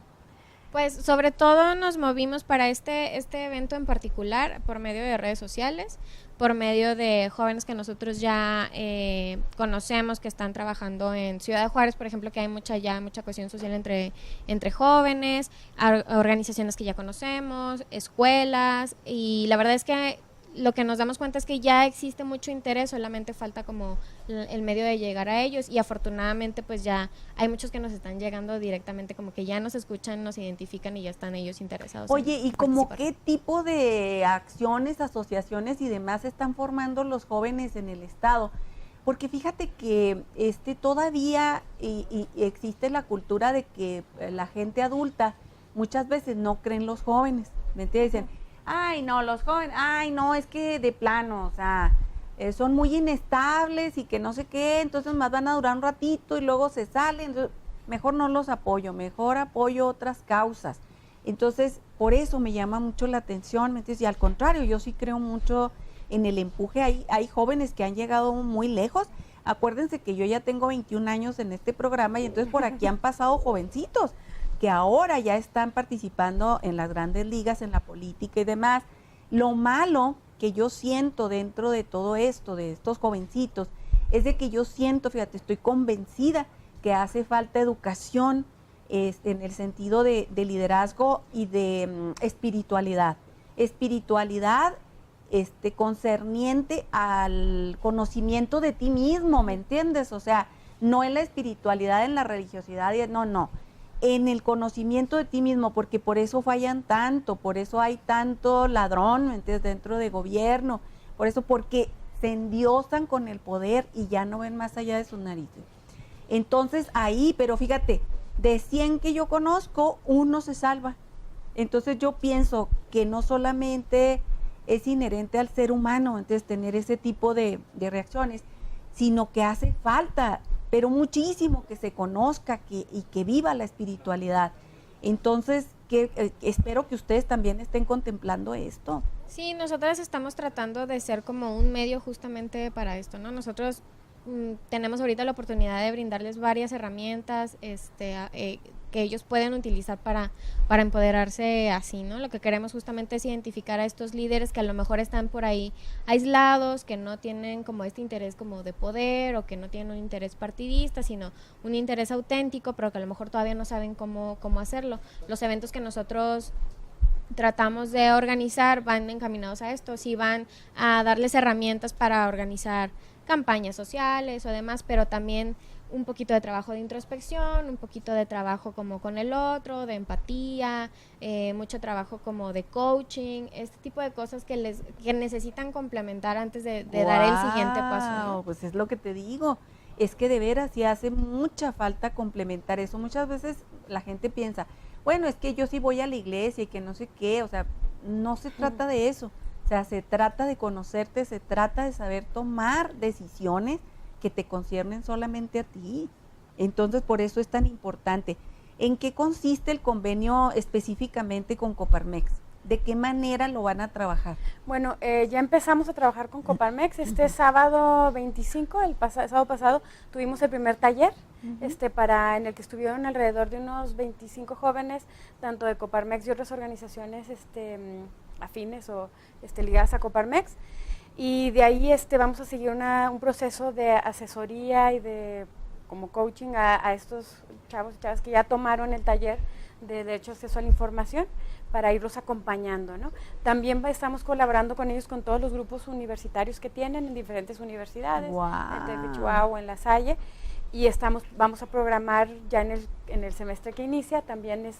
Pues sobre todo nos movimos para este evento en particular por medio de redes sociales, por medio de jóvenes que nosotros ya conocemos que están trabajando en Ciudad de Juárez, por ejemplo, que hay mucha cohesión social entre jóvenes, organizaciones que ya conocemos, escuelas, y la verdad es que lo que nos damos cuenta es que ya existe mucho interés, solamente falta como el medio de llegar a ellos y afortunadamente pues ya hay muchos que nos están llegando directamente, como que ya nos escuchan, nos identifican y ya están ellos interesados.
Oye, ¿y como qué tipo de acciones, asociaciones y demás están formando los jóvenes en el estado? Porque fíjate que todavía y existe la cultura de que la gente adulta muchas veces no creen los jóvenes, ¿me entiendes? Dicen, ay, no, los jóvenes, ay, no, es que de plano, o sea, son muy inestables y que no sé qué, entonces más van a durar un ratito y luego se salen, entonces, mejor no los apoyo, mejor apoyo otras causas. Entonces, por eso me llama mucho la atención, ¿me entiendes? Y al contrario, yo sí creo mucho en el empuje. Hay jóvenes que han llegado muy lejos. Acuérdense que yo ya tengo 21 años en este programa y entonces por aquí han pasado jovencitos que ahora ya están participando en las grandes ligas, en la política y demás. Lo malo que yo siento dentro de todo esto, de estos jovencitos, es de que yo siento, fíjate, estoy convencida que hace falta educación en el sentido de liderazgo y de espiritualidad. Espiritualidad concerniente al conocimiento de ti mismo, ¿me entiendes? O sea, no en la espiritualidad, en la religiosidad, no, en el conocimiento de ti mismo, porque por eso fallan tanto, por eso hay tanto ladrón, ¿me entiendes?, dentro de gobierno, por eso, porque se endiosan con el poder y ya no ven más allá de sus narices. Entonces ahí, pero fíjate, de 100 que yo conozco, uno se salva. Entonces yo pienso que no solamente es inherente al ser humano, entonces tener ese tipo de reacciones, sino que hace falta, pero muchísimo, que se conozca y que viva la espiritualidad. Entonces, espero que ustedes también estén contemplando esto.
Sí, nosotras estamos tratando de ser como un medio justamente para esto, ¿no? Nosotros tenemos ahorita la oportunidad de brindarles varias herramientas que ellos pueden utilizar para empoderarse así, ¿no? Lo que queremos justamente es identificar a estos líderes que a lo mejor están por ahí aislados, que no tienen como este interés como de poder o que no tienen un interés partidista, sino un interés auténtico, pero que a lo mejor todavía no saben cómo hacerlo. Los eventos que nosotros tratamos de organizar van encaminados a esto, sí van a darles herramientas para organizar campañas sociales o demás, pero también un poquito de trabajo de introspección, un poquito de trabajo como con el otro, de empatía, mucho trabajo como de coaching, este tipo de cosas que necesitan complementar antes de dar el siguiente paso, ¿no?
Pues es lo que te digo, es que de veras sí hace mucha falta complementar eso. Muchas veces la gente piensa, bueno, es que yo sí voy a la iglesia y que no sé qué, o sea, no se trata de eso. O sea, se trata de conocerte, se trata de saber tomar decisiones que te conciernen solamente a ti. Entonces, por eso es tan importante. ¿En qué consiste el convenio específicamente con Coparmex? ¿De qué manera lo van a trabajar?
Bueno, ya empezamos a trabajar con Coparmex. Este sábado 25, sábado pasado, tuvimos el primer taller en el que estuvieron alrededor de unos 25 jóvenes, tanto de Coparmex y otras organizaciones afines o ligadas a Coparmex. Y de ahí vamos a seguir un proceso de asesoría y de como coaching a estos chavos y chavas que ya tomaron el taller de Derecho a Acceso a la Información, para irlos acompañando, ¿no? También estamos colaborando con ellos, con todos los grupos universitarios que tienen en diferentes universidades, en Chihuahua, en La Salle, y vamos a programar ya en el semestre que inicia también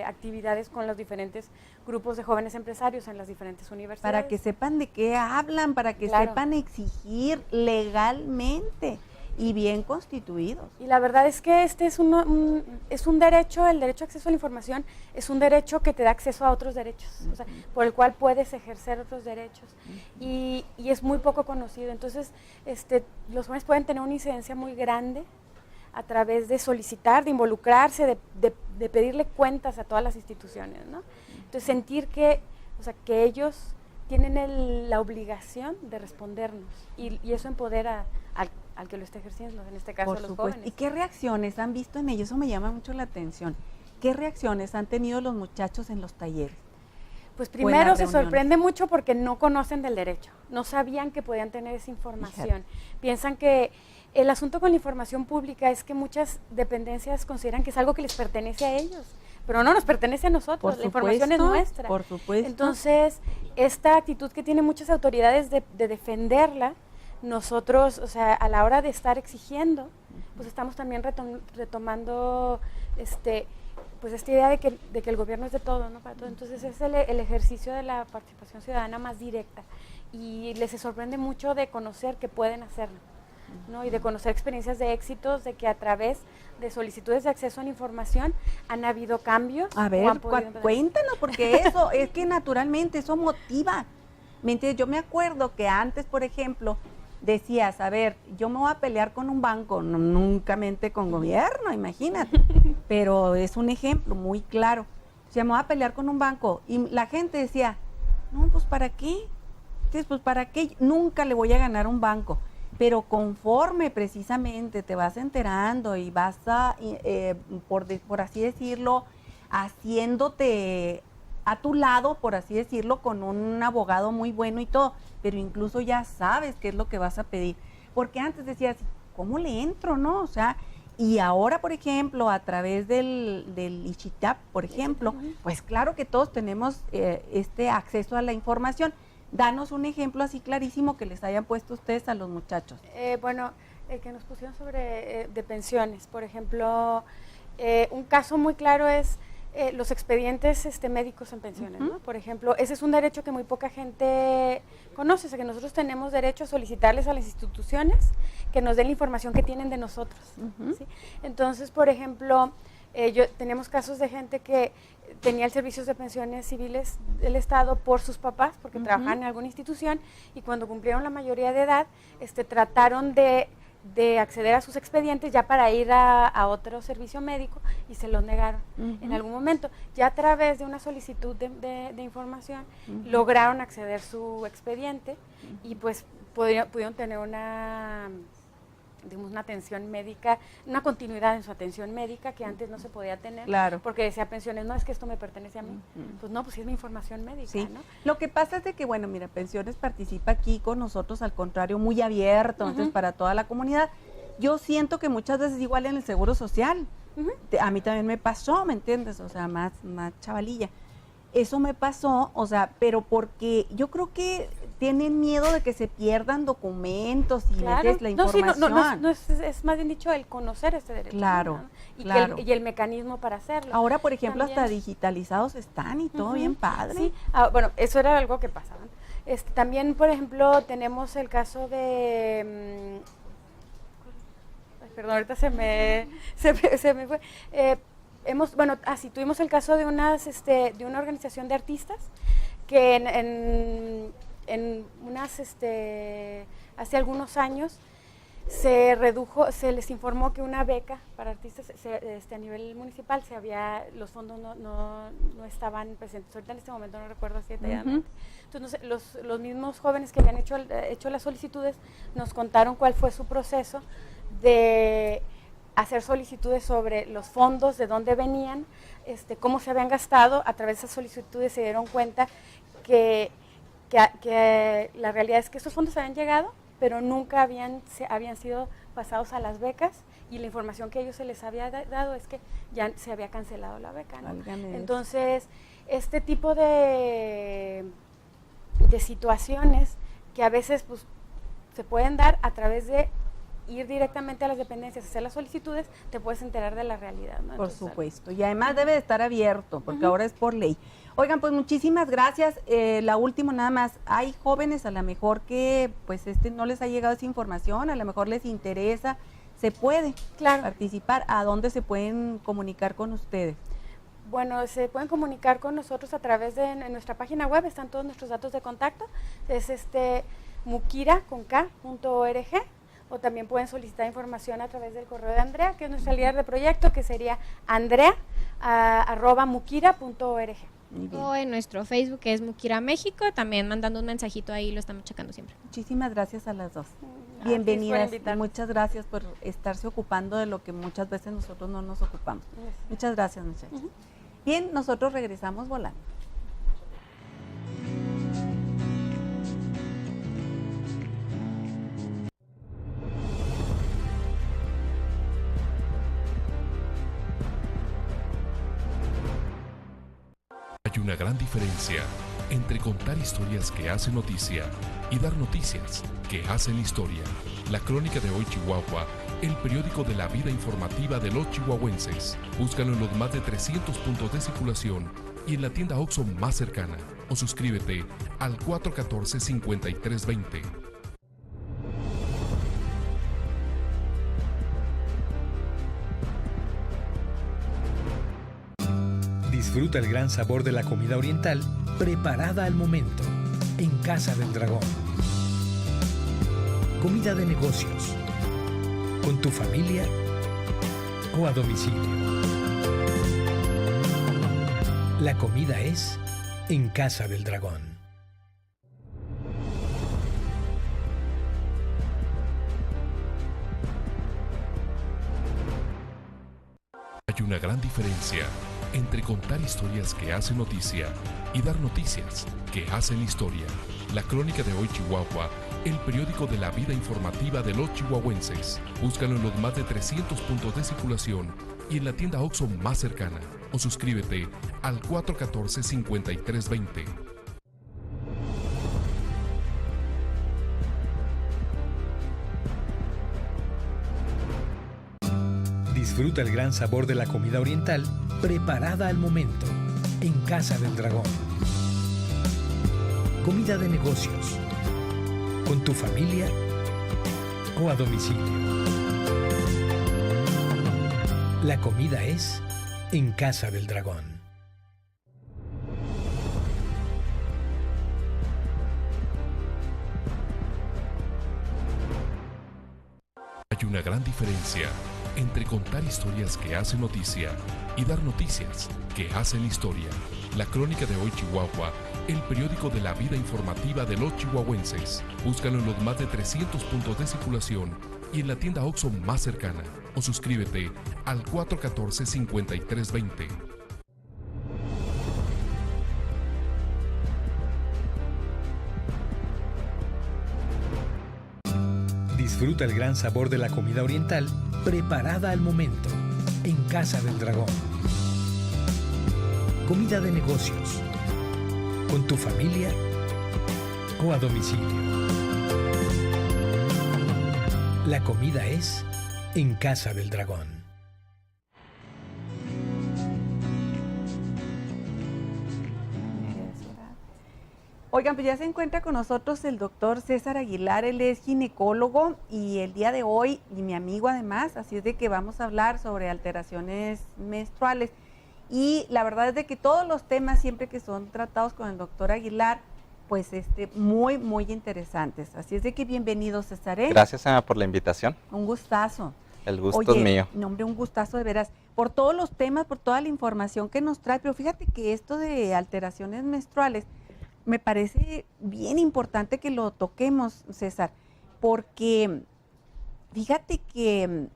actividades con los diferentes grupos de jóvenes empresarios en las diferentes universidades.
Para que sepan de qué hablan, para que sepan exigir legalmente y bien constituidos.
Y la verdad es que es un derecho, el derecho a acceso a la información es un derecho que te da acceso a otros derechos, o sea, por el cual puedes ejercer otros derechos, y es muy poco conocido. Entonces, los jóvenes pueden tener una incidencia muy grande a través de solicitar, de involucrarse, de pedirle cuentas a todas las instituciones, ¿no? Entonces, sentir que ellos tienen la obligación de respondernos, y eso empodera al que lo esté ejerciendo, en este caso a los jóvenes.
¿Y qué reacciones han visto en ellos? Eso me llama mucho la atención. ¿Qué reacciones han tenido los muchachos en los talleres?
Pues primero se sorprende mucho porque no conocen del derecho, no sabían que podían tener esa información. Piensan que el asunto con la información pública es que muchas dependencias consideran que es algo que les pertenece a ellos, pero no nos pertenece a nosotros, la información es nuestra.
Por supuesto.
Entonces, esta actitud que tienen muchas autoridades de defenderla, nosotros, o sea, a la hora de estar exigiendo, pues estamos también retomando pues esta idea de que el gobierno es de todo, ¿no? Para todo. Entonces es el ejercicio de la participación ciudadana más directa, y les sorprende mucho de conocer que pueden hacerlo, ¿no? Y de conocer experiencias de éxitos, de que a través de solicitudes de acceso a la información han habido cambios.
A ver, cuéntanos, porque eso es que naturalmente eso motiva. Yo me acuerdo que antes, por ejemplo, decías, a ver, yo me voy a pelear con un banco, nunca mente con gobierno, imagínate, pero es un ejemplo muy claro. O sea, me voy a pelear con un banco y la gente decía, no, pues ¿para qué? Entonces, pues ¿para qué? Nunca le voy a ganar a un banco. Pero conforme precisamente te vas enterando y vas a, por así decirlo, haciéndote a tu lado, por así decirlo, con un abogado muy bueno y todo, pero incluso ya sabes qué es lo que vas a pedir. Porque antes decías, ¿cómo le entro, no? O sea, y ahora, por ejemplo, a través del Ixchitap, por ejemplo, pues claro que todos tenemos este acceso a la información. Danos un ejemplo así clarísimo que les hayan puesto ustedes a los muchachos.
Bueno, el que nos pusieron sobre de pensiones, por ejemplo, un caso muy claro es los expedientes médicos en pensiones, ¿no? Por ejemplo, ese es un derecho que muy poca gente conoce, o sea, que nosotros tenemos derecho a solicitarles a las instituciones que nos den la información que tienen de nosotros, ¿sí? Entonces, por ejemplo, tenemos casos de gente que tenía el servicio de pensiones civiles del Estado por sus papás, porque trabajaban en alguna institución, y cuando cumplieron la mayoría de edad, trataron de acceder a sus expedientes ya para ir a otro servicio médico y se los negaron en algún momento. Ya a través de una solicitud de información lograron acceder su expediente y pues pudieron tener una atención médica, una continuidad en su atención médica que antes no se podía tener, porque decía pensiones, no, es que esto me pertenece a mí. Pues no, pues es mi información médica, ¿no?
Lo que pasa es de que, bueno, mira, Pensiones participa aquí con nosotros, al contrario, muy abierto, entonces para toda la comunidad. Yo siento que muchas veces igual en el Seguro Social, a mí también me pasó, ¿me entiendes? O sea, más chavalilla. Eso me pasó, o sea, pero porque yo creo que tienen miedo de que se pierdan documentos y metes la información.
No, es más bien dicho el conocer este derecho.
Claro,
¿no? Y el mecanismo para hacerlo.
Ahora, por ejemplo, también hasta digitalizados están y todo bien padre.
Sí, bueno, eso era algo que pasaba. También, por ejemplo, tenemos el caso de... perdón, ahorita se me fue... tuvimos el caso de de una organización de artistas que hace algunos años se les informó que una beca para artistas a nivel municipal los fondos no estaban presentes. Ahorita en este momento no recuerdo así detalladamente. Entonces los mismos jóvenes que habían hecho las solicitudes nos contaron cuál fue su proceso de hacer solicitudes sobre los fondos, de dónde venían, cómo se habían gastado. A través de esas solicitudes se dieron cuenta que la realidad es que estos fondos habían llegado, pero nunca habían sido pasados a las becas, y la información que a ellos se les había dado es que ya se había cancelado la beca, ¿no? Entonces, este tipo de situaciones que a veces pues, se pueden dar a través de ir directamente a las dependencias, hacer las solicitudes, te puedes enterar de la realidad, ¿no?
Por supuesto, y además debe de estar abierto, porque ahora es por ley. Oigan, pues muchísimas gracias. La última nada más, hay jóvenes a lo mejor que pues no les ha llegado esa información, a lo mejor les interesa, se puede participar. ¿A dónde se pueden comunicar con ustedes?
Bueno, se pueden comunicar con nosotros a través de nuestra página web, están todos nuestros datos de contacto, es mukira.org, o también pueden solicitar información a través del correo de Andrea, que es nuestra líder de proyecto, que sería andrea@mukira.org.
O en nuestro Facebook, que es Mukira México, también mandando un mensajito ahí, lo estamos checando siempre.
Muchísimas gracias a las dos. Bienvenidas, muchas gracias por estarse ocupando de lo que muchas veces nosotros no nos ocupamos. Muchas gracias, muchachos. Bien, nosotros regresamos volando.
Hay una gran diferencia entre contar historias que hacen noticia y dar noticias que hacen historia. La Crónica de Hoy Chihuahua, el periódico de la vida informativa de los chihuahuenses. Búscalo en los más de 300 puntos de circulación y en la tienda OXXO más cercana. O suscríbete al 414-5320.
Disfruta el gran sabor de la comida oriental preparada al momento en Casa del Dragón. comida de negocios, con tu familia o a domicilio. La comida es en Casa del Dragón.
Hay una gran diferencia entre contar historias que hacen noticia y dar noticias que hacen historia. La Crónica de Hoy Chihuahua, el periódico de la vida informativa de los chihuahuenses. Búscalo en los más de 300 puntos de circulación y en la tienda OXXO más cercana. O suscríbete al 414-5320.
Disfruta el gran sabor de la comida oriental preparada al momento en Casa del Dragón. Comida de negocios, con tu familia o a domicilio. La comida es en Casa del Dragón.
Hay una gran diferencia entre contar historias que hacen noticia y dar noticias que hacen historia. La Crónica de Hoy Chihuahua, el periódico de la vida informativa de los chihuahuenses. Búscalo en los más de 300 puntos de circulación y en la tienda OXXO más cercana. O suscríbete al 414-5320.
Disfruta el gran sabor de la comida oriental preparada al momento en Casa del Dragón. Comida de negocios, con tu familia o a domicilio. La comida es en Casa del Dragón.
Oigan, pues ya se encuentra con nosotros el doctor César Aguilar, él es ginecólogo y el día de hoy, y mi amigo además, así es de que vamos a hablar sobre alteraciones menstruales. Y la verdad es de que todos los temas siempre que son tratados con el doctor Aguilar, pues muy, muy interesantes. Así es de que bienvenido, César.
Gracias, Ana, por la invitación.
Un gustazo.
El gusto es mío.
No, hombre, un gustazo de veras. Por todos los temas, por toda la información que nos trae, pero fíjate que esto de alteraciones menstruales, me parece bien importante que lo toquemos, César, porque fíjate que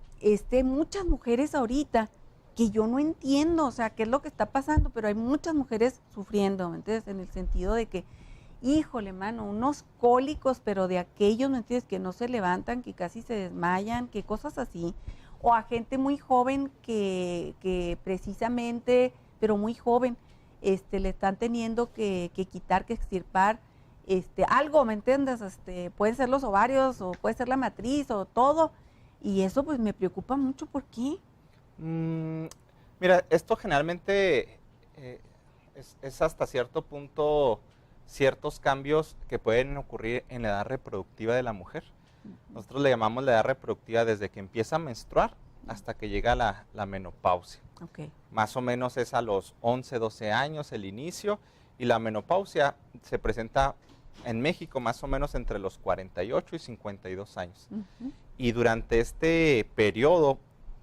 muchas mujeres ahorita que yo no entiendo, o sea, qué es lo que está pasando, pero hay muchas mujeres sufriendo, ¿me entiendes? En el sentido de que, híjole, mano, unos cólicos, pero de aquellos, ¿me entiendes? Que no se levantan, que casi se desmayan, que cosas así, o a gente muy joven que precisamente, pero muy joven, le están teniendo que quitar, que extirpar algo, ¿me entiendes? Pueden ser los ovarios o puede ser la matriz o todo, y eso pues me preocupa mucho. ¿Por qué?
Mira, esto generalmente es hasta cierto punto ciertos cambios que pueden ocurrir en la edad reproductiva de la mujer. Nosotros le llamamos la edad reproductiva desde que empieza a menstruar hasta que llega la menopausia.
Okay.
Más o menos es a los 11, 12 años el inicio, y la menopausia se presenta en México más o menos entre los 48 y 52 años. Y durante este periodo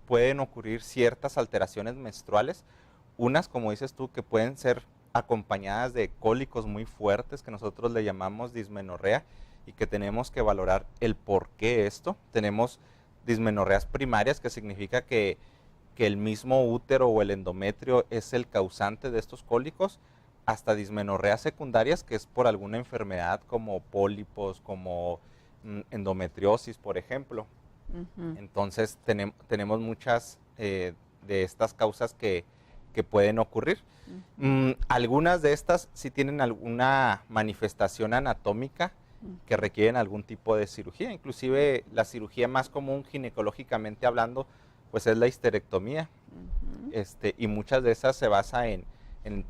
pueden ocurrir ciertas alteraciones menstruales, unas, como dices tú, que pueden ser acompañadas de cólicos muy fuertes, que nosotros le llamamos dismenorrea, y que tenemos que valorar el por qué esto. Tenemos dismenorreas primarias, que significa que el mismo útero o el endometrio es el causante de estos cólicos, hasta dismenorreas secundarias, que es por alguna enfermedad como pólipos, como endometriosis, por ejemplo. Entonces tenemos muchas de estas causas que pueden ocurrir. Algunas de estas sí tienen alguna manifestación anatómica que requieren algún tipo de cirugía. Inclusive la cirugía más común ginecológicamente hablando pues es la histerectomía, y muchas de esas se basa en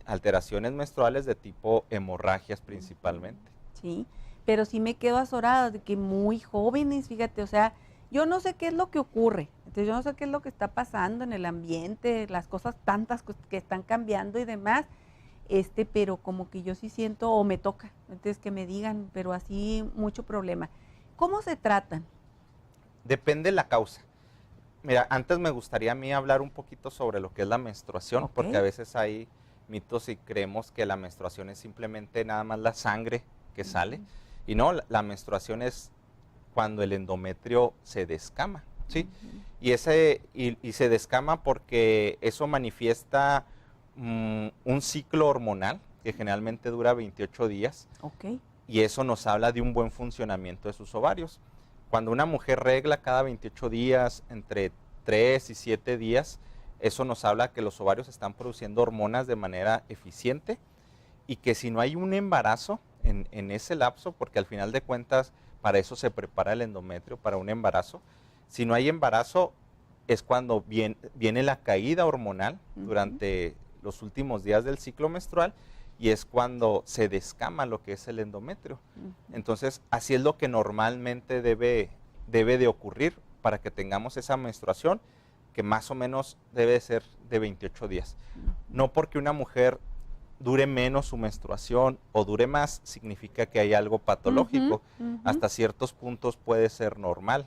alteraciones menstruales de tipo hemorragias principalmente.
Sí, pero sí me quedo azorada de que muy jóvenes, fíjate, o sea, yo no sé qué es lo que ocurre, entonces yo no sé qué es lo que está pasando en el ambiente, las cosas tantas que están cambiando y demás, pero como que yo sí siento, o me toca, entonces que me digan, pero así mucho problema. ¿Cómo se tratan?
Depende de la causa. Mira, antes me gustaría a mí hablar un poquito sobre lo que es la menstruación,
Ok.
porque a veces hay mitos y creemos que la menstruación es simplemente nada más la sangre que sale, y no, la menstruación es cuando el endometrio se descama, ¿sí? Y se descama porque eso manifiesta un ciclo hormonal que generalmente dura 28 días,
Ok.
y eso nos habla de un buen funcionamiento de sus ovarios. Cuando una mujer regla cada 28 días, entre 3 y 7 días, eso nos habla que los ovarios están produciendo hormonas de manera eficiente, y que si no hay un embarazo en ese lapso, porque al final de cuentas para eso se prepara el endometrio, para un embarazo, si no hay embarazo es cuando viene la caída hormonal durante los últimos días del ciclo menstrual, y es cuando se descama lo que es el endometrio. Entonces, así es lo que normalmente debe de ocurrir para que tengamos esa menstruación, que más o menos debe ser de 28 días. No porque una mujer dure menos su menstruación o dure más, significa que hay algo patológico. Hasta ciertos puntos puede ser normal.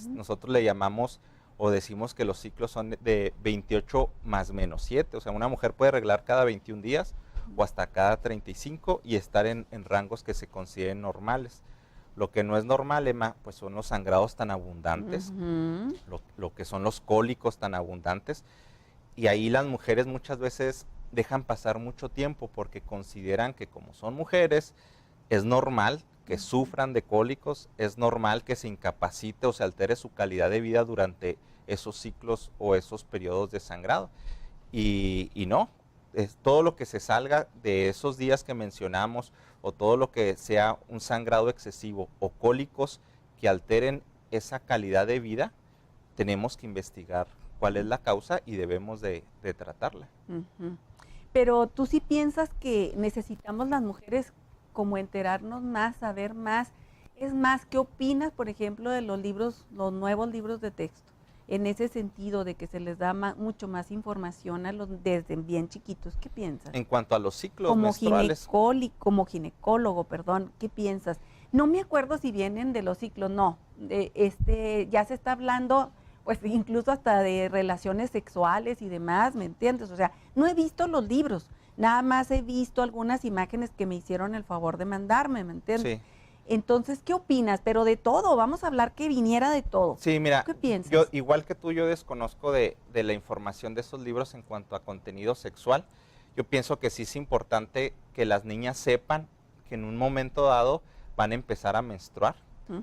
Nosotros le llamamos o decimos que los ciclos son de 28 más menos 7. O sea, una mujer puede reglar cada 21 días o hasta cada 35 y estar en rangos que se consideren normales. Lo que no es normal, Emma, pues son los sangrados tan abundantes, lo que son los cólicos tan abundantes, y ahí las mujeres muchas veces dejan pasar mucho tiempo porque consideran que como son mujeres, es normal que sufran de cólicos, es normal que se incapacite o se altere su calidad de vida durante esos ciclos o esos periodos de sangrado. Y no, es todo lo que se salga de esos días que mencionamos, o todo lo que sea un sangrado excesivo o cólicos que alteren esa calidad de vida, tenemos que investigar cuál es la causa y debemos de tratarla.
Pero tú sí piensas que necesitamos las mujeres como enterarnos más, saber más. Es más, ¿qué opinas, por ejemplo, de los libros, los nuevos libros de texto? En ese sentido de que se les da mucho más información a los desde bien chiquitos. ¿Qué piensas?
En cuanto a los ciclos menstruales.
Como ginecólogo, perdón, ¿qué piensas? No me acuerdo si vienen de los ciclos, no. Ya se está hablando, pues incluso hasta de relaciones sexuales y demás, ¿me entiendes? O sea, no he visto los libros, nada más he visto algunas imágenes que me hicieron el favor de mandarme, ¿me entiendes?
Sí.
Entonces, ¿qué opinas? Pero de todo, vamos a hablar que viniera de todo.
Sí, mira,
¿qué piensas?
yo, igual que tú, yo desconozco de la información de esos libros en cuanto a contenido sexual. Yo pienso que sí es importante que las niñas sepan que en un momento dado van a empezar a menstruar,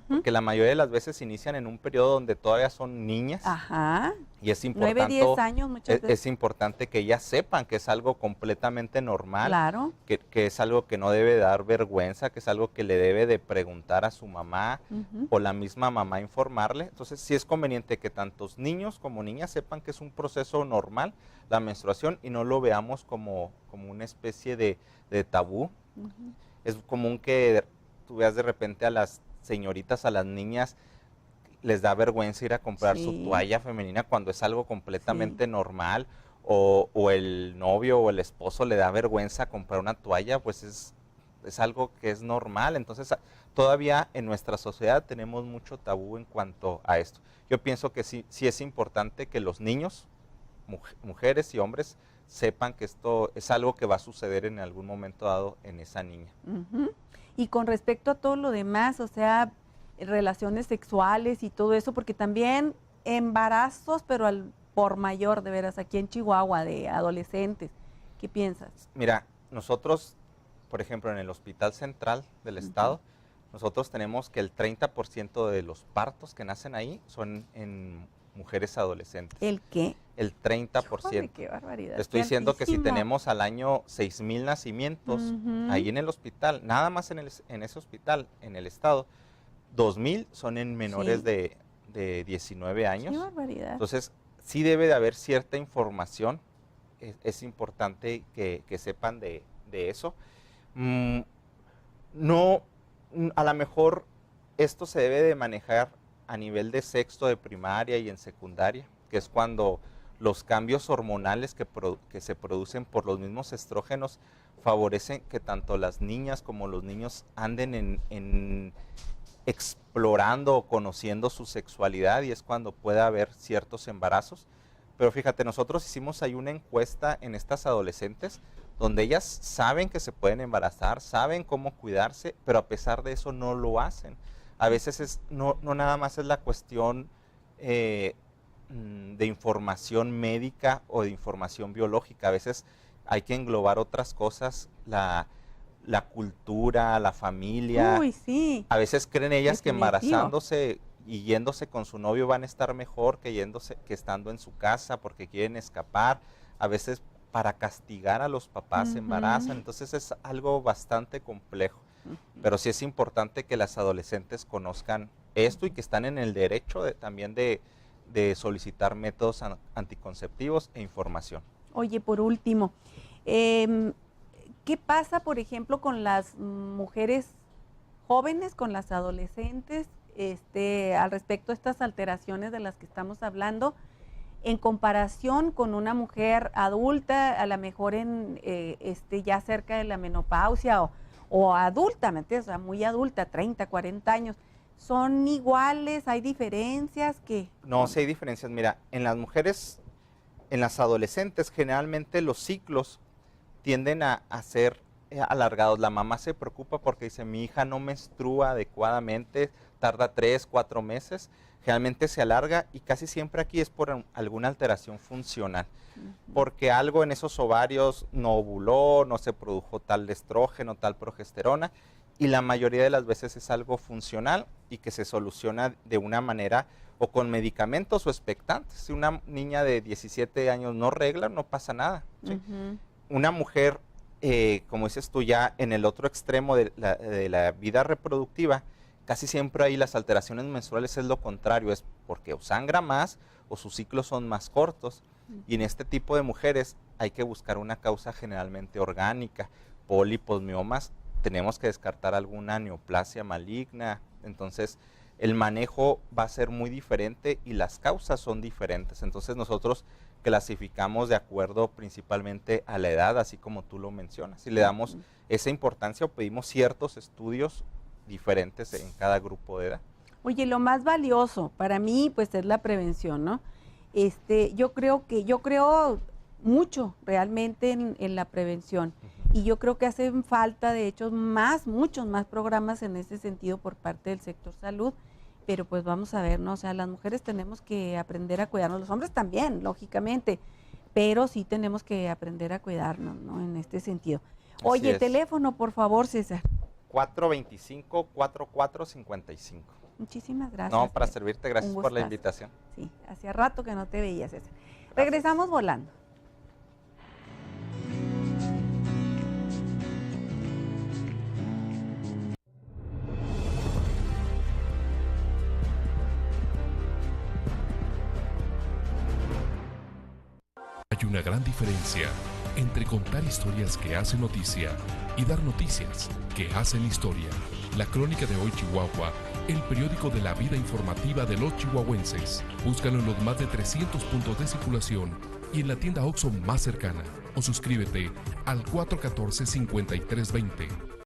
porque la mayoría de las veces inician en un periodo donde todavía son niñas.
Ajá.
Y es importante,
9, 10 años muchas veces.
Es importante que ellas sepan que es algo completamente normal,
Claro.
que es algo que no debe dar vergüenza, que es algo que le debe de preguntar a su mamá o la misma mamá informarle. Entonces sí es conveniente que tantos niños como niñas sepan que es un proceso normal la menstruación y no lo veamos como una especie de tabú. Es común que tú veas de repente a las señoritas, a las niñas, les da vergüenza ir a comprar su toalla femenina cuando es algo completamente normal, o el novio o el esposo le da vergüenza comprar una toalla, pues es algo que es normal. Entonces todavía en nuestra sociedad tenemos mucho tabú en cuanto a esto. Yo pienso que sí es importante que los niños, mujeres y hombres, sepan que esto es algo que va a suceder en algún momento dado en esa niña.
Y con respecto a todo lo demás, o sea, relaciones sexuales y todo eso, porque también embarazos, pero por mayor, de veras, aquí en Chihuahua, de adolescentes. ¿Qué piensas?
Mira, nosotros, por ejemplo, en el Hospital Central del Estado, nosotros tenemos que el 30% de los partos que nacen ahí son en mujeres adolescentes.
¿El qué?
El 30%.
Híjole, qué barbaridad.
Te estoy diciendo que si
Altísimo.
tenemos al año 6,000 nacimientos ahí en el hospital, nada más en ese hospital, en el estado, 2,000 son en menores de 19 años.
Qué barbaridad.
Entonces, sí debe de haber cierta información. Es importante que sepan de eso. No, a lo mejor esto se debe de manejar a nivel de sexto de primaria y en secundaria, que es cuando los cambios hormonales que se producen por los mismos estrógenos favorecen que tanto las niñas como los niños anden explorando o conociendo su sexualidad y es cuando puede haber ciertos embarazos. Pero fíjate, nosotros hicimos ahí una encuesta en estas adolescentes donde ellas saben que se pueden embarazar, saben cómo cuidarse, pero a pesar de eso no lo hacen. A veces no nada más es la cuestión de información médica o de información biológica. A veces hay que englobar otras cosas, la cultura, la familia.
Uy, sí.
A veces creen ellas que
Definitivo.
embarazándose y yéndose con su novio van a estar mejor que estando en su casa porque quieren escapar. A veces para castigar a los papás se embarazan. Entonces es algo bastante complejo. Pero sí es importante que las adolescentes conozcan esto y que están en el derecho también de solicitar métodos anticonceptivos e información.
Oye, por último, ¿qué pasa, por ejemplo, con las mujeres jóvenes, con las adolescentes, al respecto a estas alteraciones de las que estamos hablando, en comparación con una mujer adulta, a lo mejor ya cerca de la menopausia o adulta, ¿me entiendes? O sea, muy adulta, 30, 40 años? ¿Son iguales? ¿Hay diferencias? ¿Qué?
No, sí hay diferencias. Mira, en las mujeres, en las adolescentes, generalmente los ciclos tienden a ser alargados. La mamá se preocupa porque dice, mi hija no menstrua adecuadamente, tarda 3, 4 meses, generalmente se alarga y casi siempre aquí es por alguna alteración funcional, porque algo en esos ovarios no ovuló, no se produjo tal estrógeno, tal progesterona, y la mayoría de las veces es algo funcional y que se soluciona de una manera o con medicamentos o expectantes. Si una niña de 17 años no regla, no pasa nada, ¿sí? Una mujer, como dices tú, ya en el otro extremo de la vida reproductiva, casi siempre ahí las alteraciones menstruales es lo contrario, es porque o sangra más o sus ciclos son más cortos. Y en este tipo de mujeres hay que buscar una causa generalmente orgánica, pólipos, miomas, tenemos que descartar alguna neoplasia maligna. Entonces el manejo va a ser muy diferente y las causas son diferentes. Entonces nosotros clasificamos de acuerdo principalmente a la edad, así como tú lo mencionas, y le damos esa importancia o pedimos ciertos estudios diferentes en cada grupo de edad.
Oye, lo más valioso para mí pues es la prevención, ¿no? Yo creo mucho realmente en la prevención y yo creo que hacen falta de hecho muchos más programas en ese sentido por parte del sector salud, pero pues vamos a ver, ¿no? O sea, las mujeres tenemos que aprender a cuidarnos, los hombres también, lógicamente, pero sí tenemos que aprender a cuidarnos, ¿no? En este sentido. Oye, teléfono, por favor, César.
425-4455.
Muchísimas gracias.
No, para servirte, gracias por la invitación.
Sí, hacía rato que no te veía, César. Regresamos volando.
Hay una gran diferencia entre contar historias que hacen noticia y dar noticias que hacen historia. La Crónica de Hoy Chihuahua, el periódico de la vida informativa de los chihuahuenses. Búscalo en los más de 300 puntos de circulación y en la tienda OXXO más cercana. O suscríbete al 414-5320.